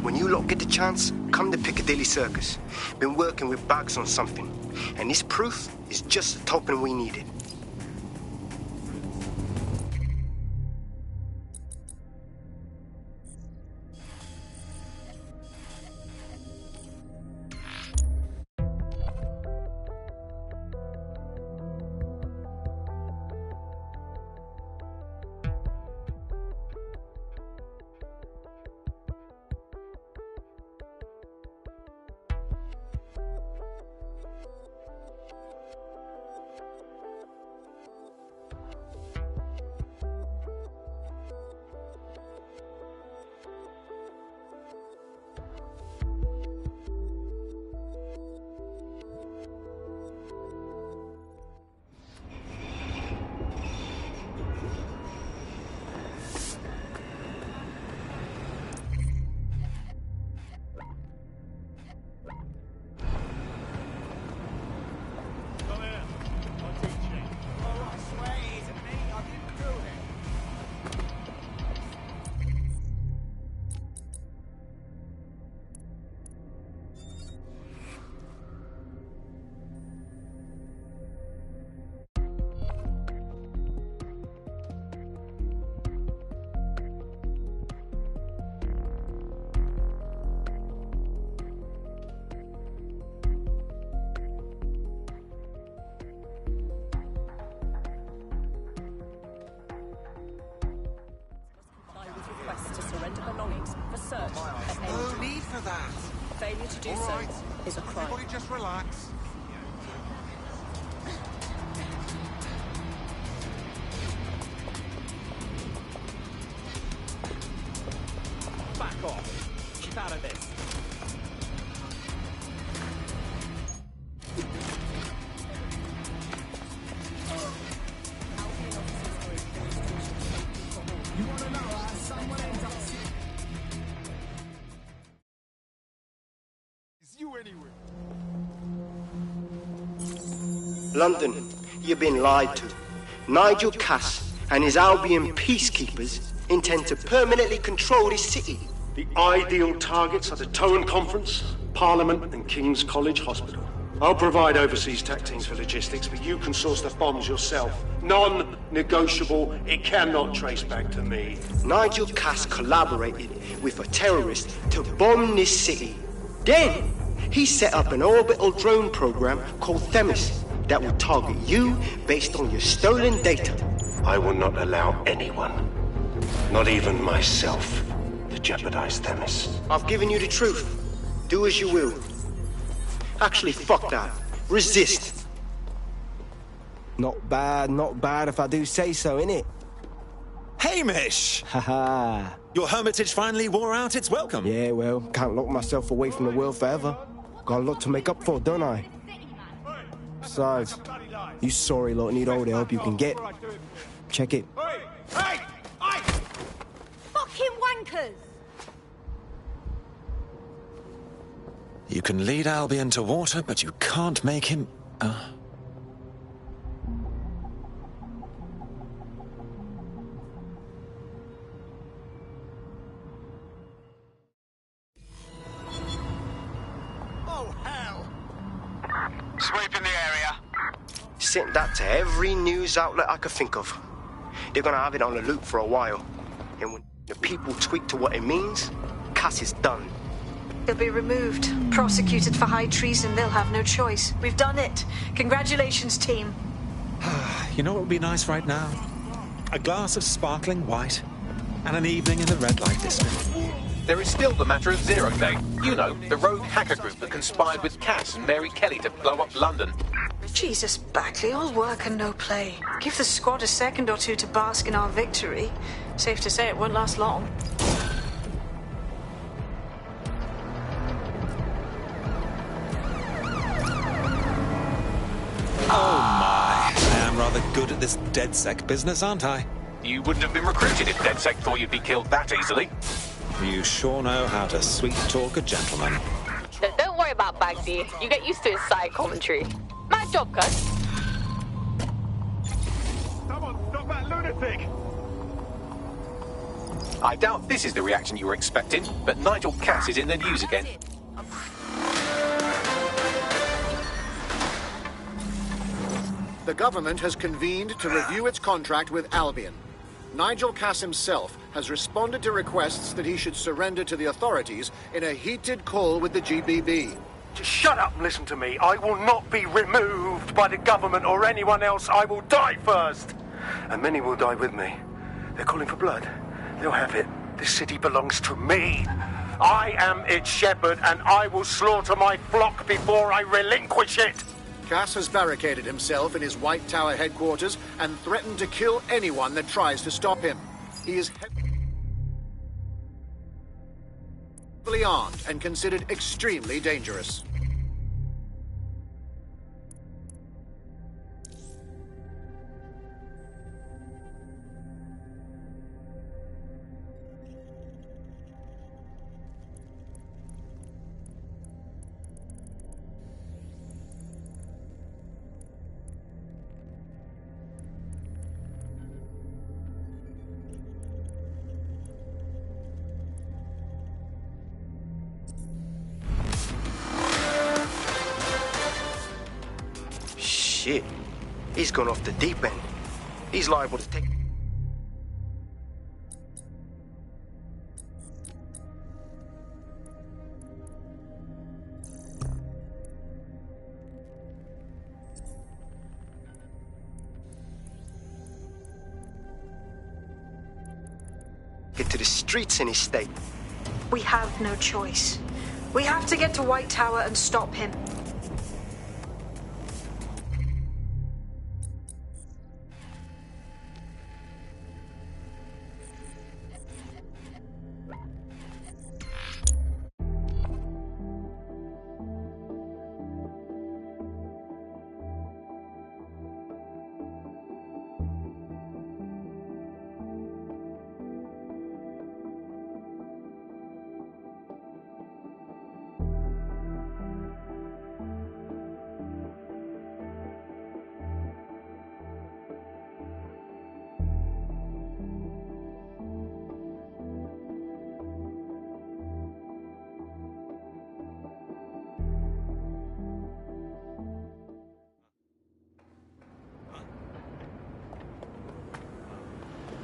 When you lot get the chance, come to Piccadilly Circus. Been working with Bugs on something. And this proof is just the token we needed. No need for that. Failure to do All so right. is a crime. Everybody just relax. Back off. Keep out of this. You want to know how someone ends up It's you anyway. London, you've been lied to. Nigel Cass and his Albion peacekeepers intend to permanently control this city. The ideal targets are the Towan Conference, Parliament, and King's College Hospital. I'll provide overseas tac teams for logistics, but you can source the bombs yourself. Non-negotiable. It cannot trace back to me. Nigel Cass collaborated with a terrorist to bomb this city. Then, he set up an orbital drone program called Themis that will target you based on your stolen data. I will not allow anyone, not even myself, to jeopardize Themis. I've given you the truth. Do as you will. Actually, fuck that. Resist. Not bad if I do say so, innit? Hamish! Haha. Your hermitage finally wore out its welcome. Yeah, well, can't lock myself away from the world forever. Got a lot to make up for, don't I? Besides, you sorry lot need all the help you can get. Check it. Hey! Fucking wankers! You can lead Albion to water, but you can't make him... Oh, hell! Sweeping the area. Sent that to every news outlet I could think of. They're gonna have it on the loop for a while. And when the people tweak to what it means, Cass is done. He'll be removed, prosecuted for high treason. They'll have no choice. We've done it. Congratulations, team. You know what would be nice right now? A glass of sparkling white and an evening in the red light district. There is still the matter of Zero Day. You know, the rogue hacker group that conspired with Cass and Mary Kelly to blow up London. Jesus, Bagley, all work and no play. Give the squad a second or two to bask in our victory. Safe to say it won't last long. Oh my, I am rather good at this DedSec business, aren't I? You wouldn't have been recruited if DedSec thought you'd be killed that easily. You sure know how to sweet talk a gentleman. Don't worry about Bagsy. You get used to his side commentary. My job, cuz. Someone stop that lunatic! I doubt this is the reaction you were expecting, but Nigel Cass is in the news again. The government has convened to review its contract with Albion. Nigel Cass himself has responded to requests that he should surrender to the authorities in a heated call with the GBB. Just shut up and listen to me. I will not be removed by the government or anyone else. I will die first. And many will die with me. They're calling for blood. They'll have it. This city belongs to me. I am its shepherd, and I will slaughter my flock before I relinquish it. Cass has barricaded himself in his White Tower headquarters and threatened to kill anyone that tries to stop him. He is heavily armed and considered extremely dangerous. Shit. He's gone off the deep end. He's liable to take... get to the streets in his state. We have no choice. We have to get to White Tower and stop him.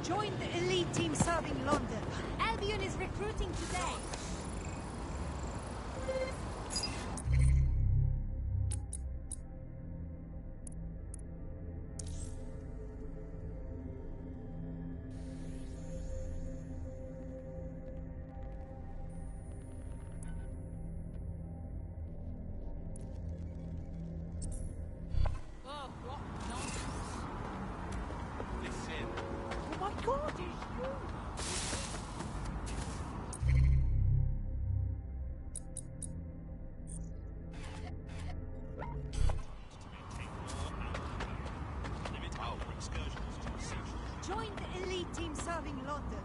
Join the elite team serving London. Albion is recruiting today. Join the elite team serving London.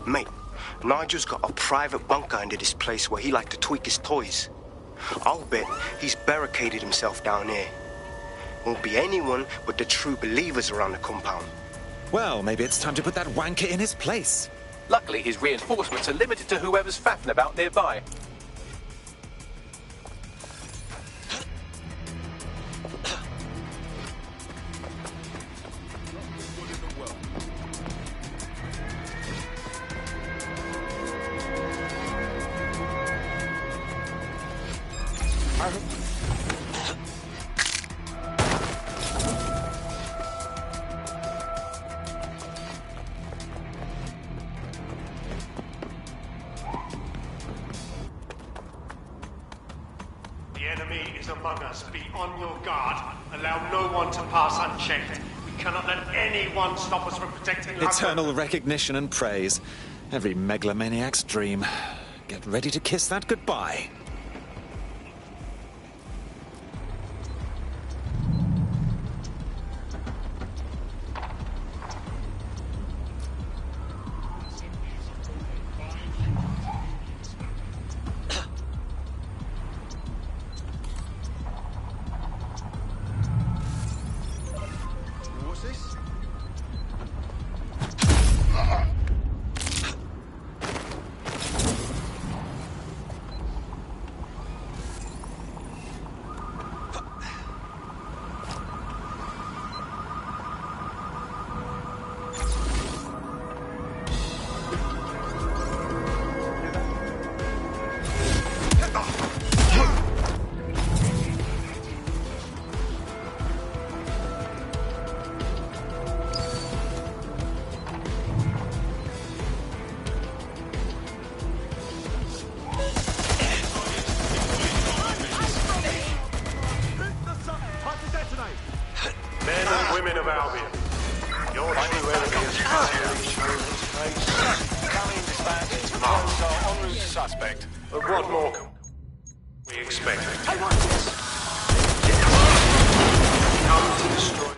Mate, Nigel's got a private bunker under this place where he liked to tweak his toys. I'll bet he's barricaded himself down here. Won't be anyone but the true believers around the compound. Well, maybe it's time to put that wanker in his place. Luckily, his reinforcements are limited to whoever's faffing about nearby. The enemy is among us. Be on your guard. Allow no one to pass unchecked. We cannot let anyone stop us from protecting London. Eternal recognition and praise. Every megalomaniac's dream. Get ready to kiss that goodbye. What more can we expect? Come to destroy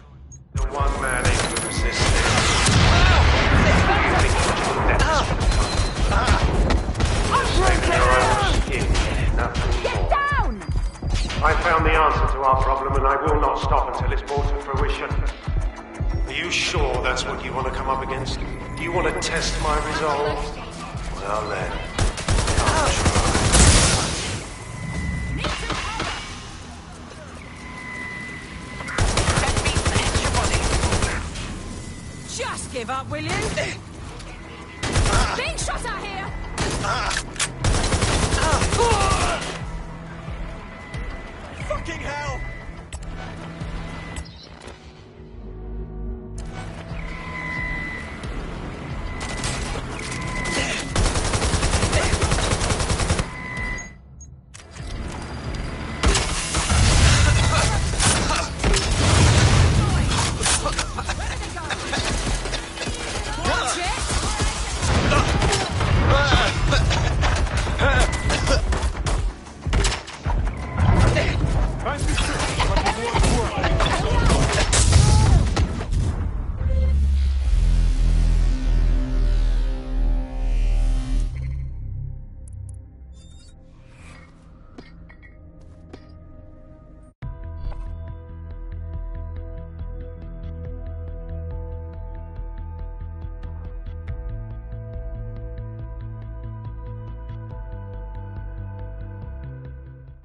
the one man able to resist this. Save your own skin, nothing more. Down! I found the answer to our problem, and I will not stop until it's brought to fruition. Are you sure that's what you want to come up against? Do you want to test my resolve? Well then, I'll try. Just give up, will you? Being shot at here! Fucking hell!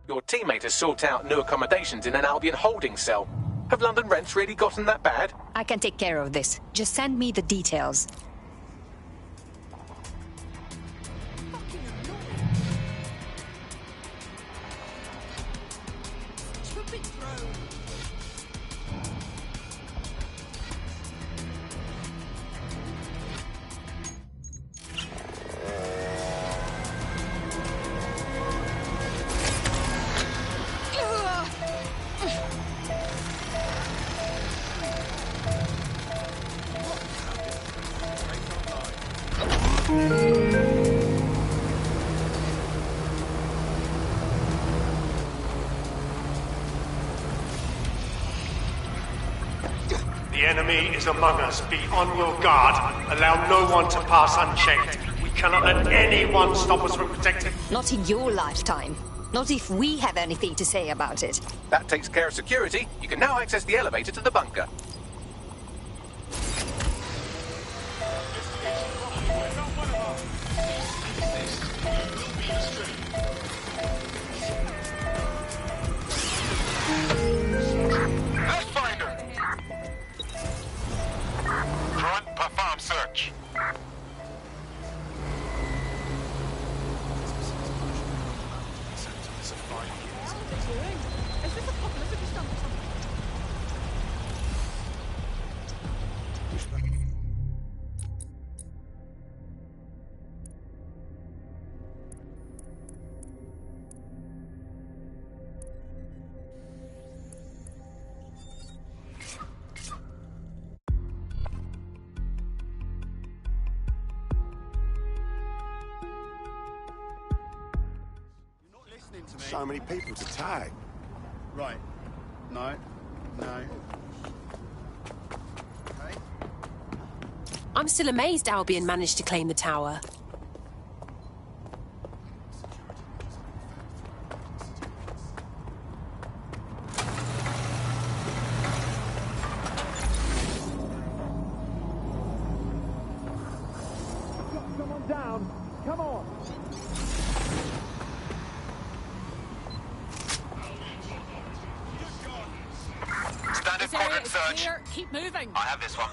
Your teammate has sought out new accommodations in an Albion holding cell. Have London rents really gotten that bad? I can take care of this. Just send me the details. The enemy is among us. Be on your guard. Allow no one to pass unchecked. We cannot let anyone stop us from protecting. Not in your lifetime. Not if we have anything to say about it. That takes care of security. You can now access the elevator to the bunker. Pathfinder! Grunt, perform search. So many people to tag. Right. No. I'm still amazed Albion managed to claim the tower. Someone down. Come on. Standard quadrant search. Clear. Keep moving. I have this one.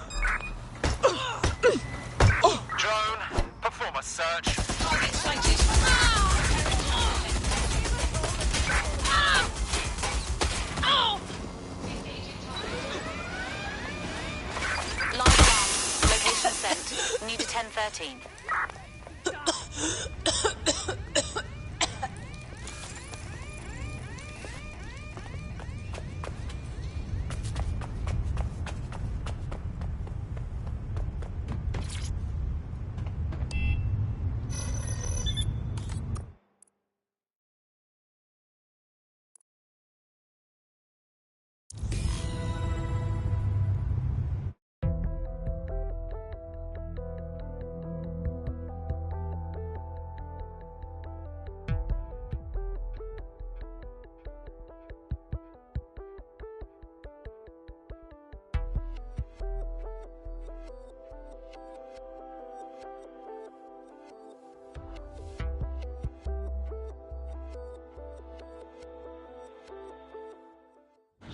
Drone, perform a search. Target sighted. Line one. Location sent. New to 1013.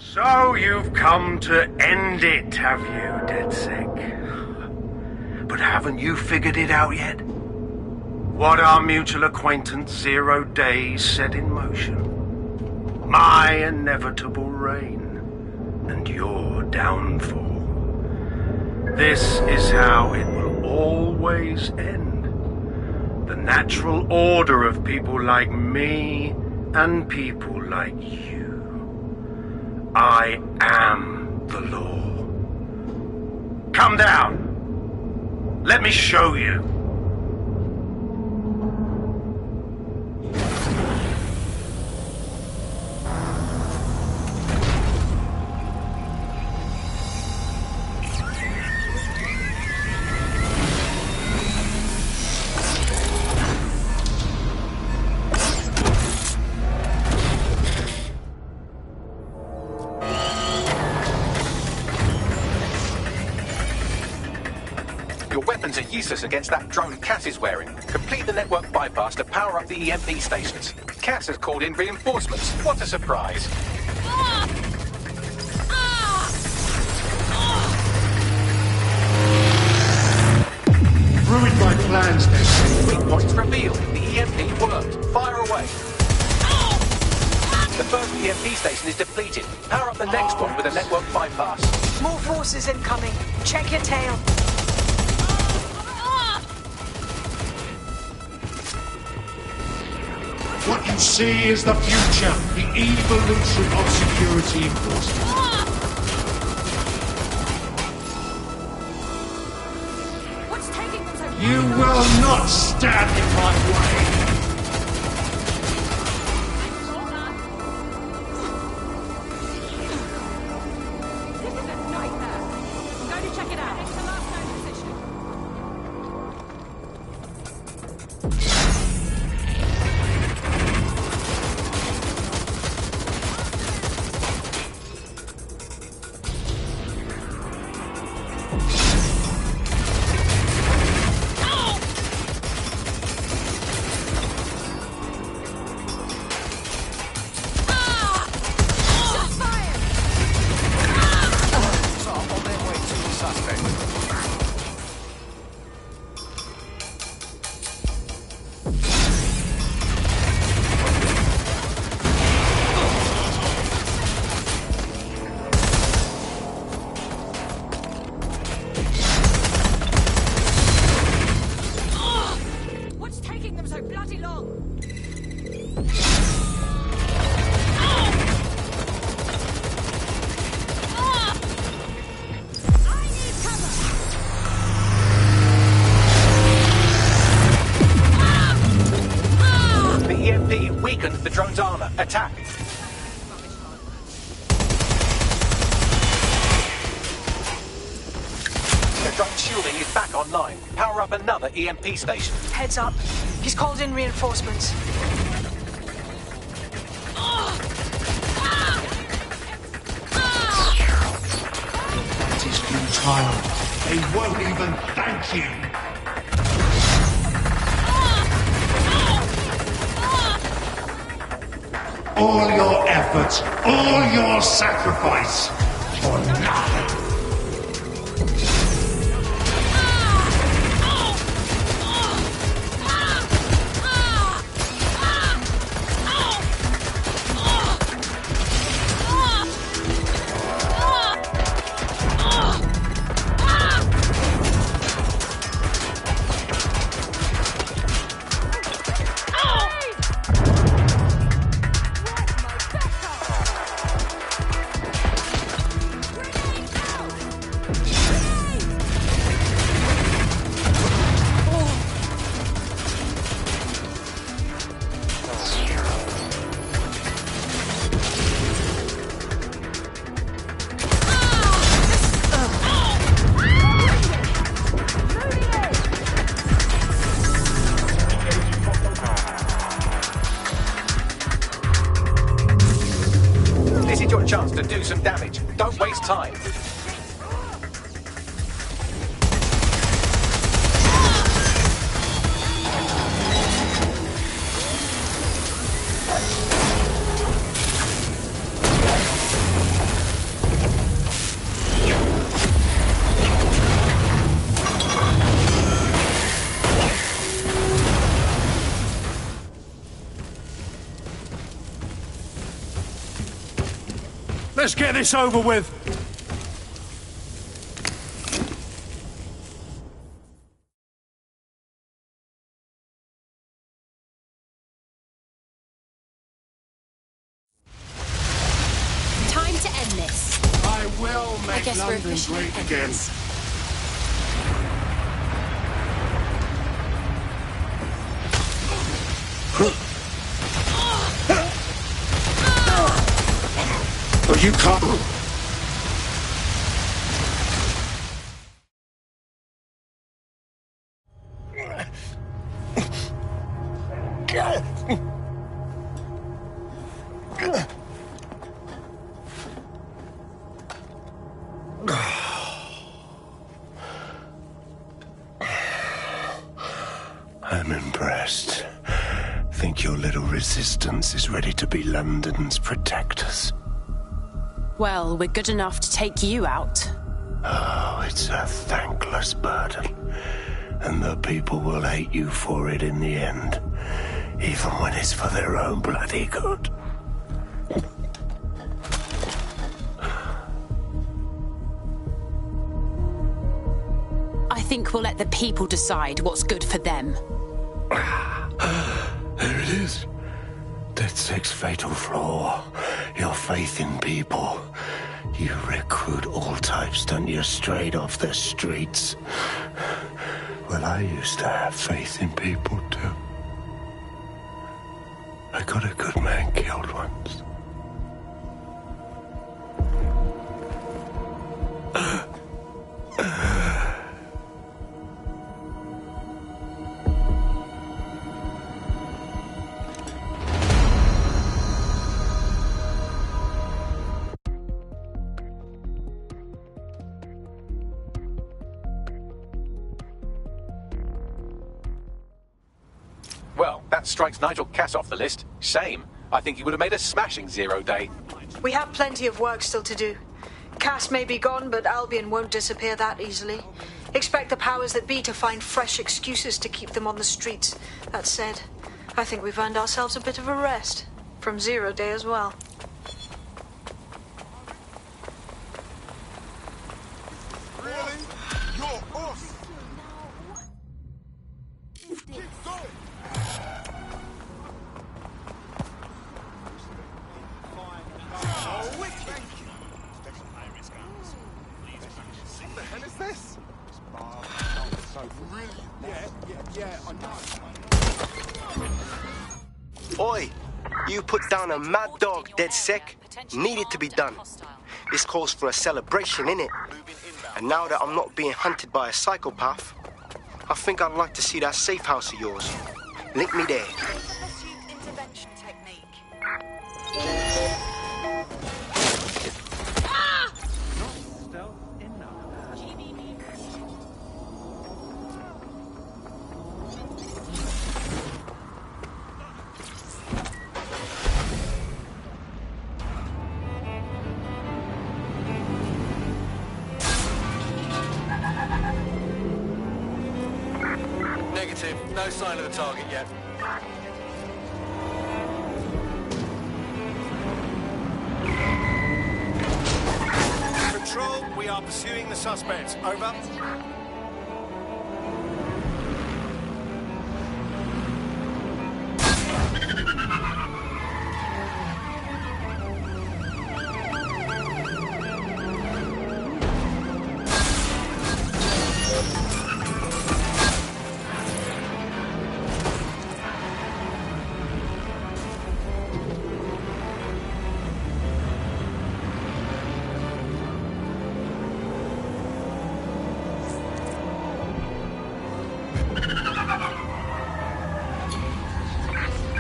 So you've come to end it, have you, DedSec? But haven't you figured it out yet? What our mutual acquaintance 0 Days set in motion? My inevitable reign and your downfall. This is how it will always end. The natural order of people like me and people like you. I am the law. Come down. Let me show you. Useless against that drone Cass is wearing. Complete the network bypass to power up the EMP stations. Cass has called in reinforcements. What a surprise. Ruined my plans, DedSec. Weak points revealed. The EMP worked. Fire away. The first EMP station is depleted. Power up the next one with a network bypass. More forces incoming. Check your tail. What you see is the future, the evolution of security enforcement. What's taking them so long? You will not stand in my way. This is a nightmare. I'm going to check it out. It's the last known position. Attack! The drone shielding is back online. Power up another EMP station. Heads up. He's called in reinforcements. That is futile. They won't even thank you. All your efforts, all your sacrifice, for nothing. Chance to do some damage. Don't waste time. Let's get this over with. Time to end this. I will I make guess we're London officially great again. But you can't. I'm impressed. Think your little resistance is ready to be London's protectors? Well, we're good enough to take you out. Oh, it's a thankless burden. And the people will hate you for it in the end. Even when it's for their own bloody good. I think we'll let the people decide what's good for them. There it is. DedSec's fatal flaw. Your faith in people. You recruit all types, don't you, straight off the streets. Well, I used to have faith in people, too. I got a good man killed once. Well, that strikes Nigel Cass off the list. Shame. I think he would have made a smashing 0 day. We have plenty of work still to do. Cass may be gone, but Albion won't disappear that easily. Expect the powers that be to find fresh excuses to keep them on the streets. That said, I think we've earned ourselves a bit of a rest. From 0 day as well. Really? You're us! Keep going! Oh, wicked! What the hell is this? Yeah, I know. Oi! You put down a mad dog, DedSec. Needed to be done. This calls for a celebration, innit? And now that I'm not being hunted by a psychopath, I think I'd like to see that safe house of yours. Link me there. Intervention technique. Negative. No sign of the target yet. Control, we are pursuing the suspects. Over.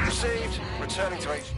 Received. Returning to HQ.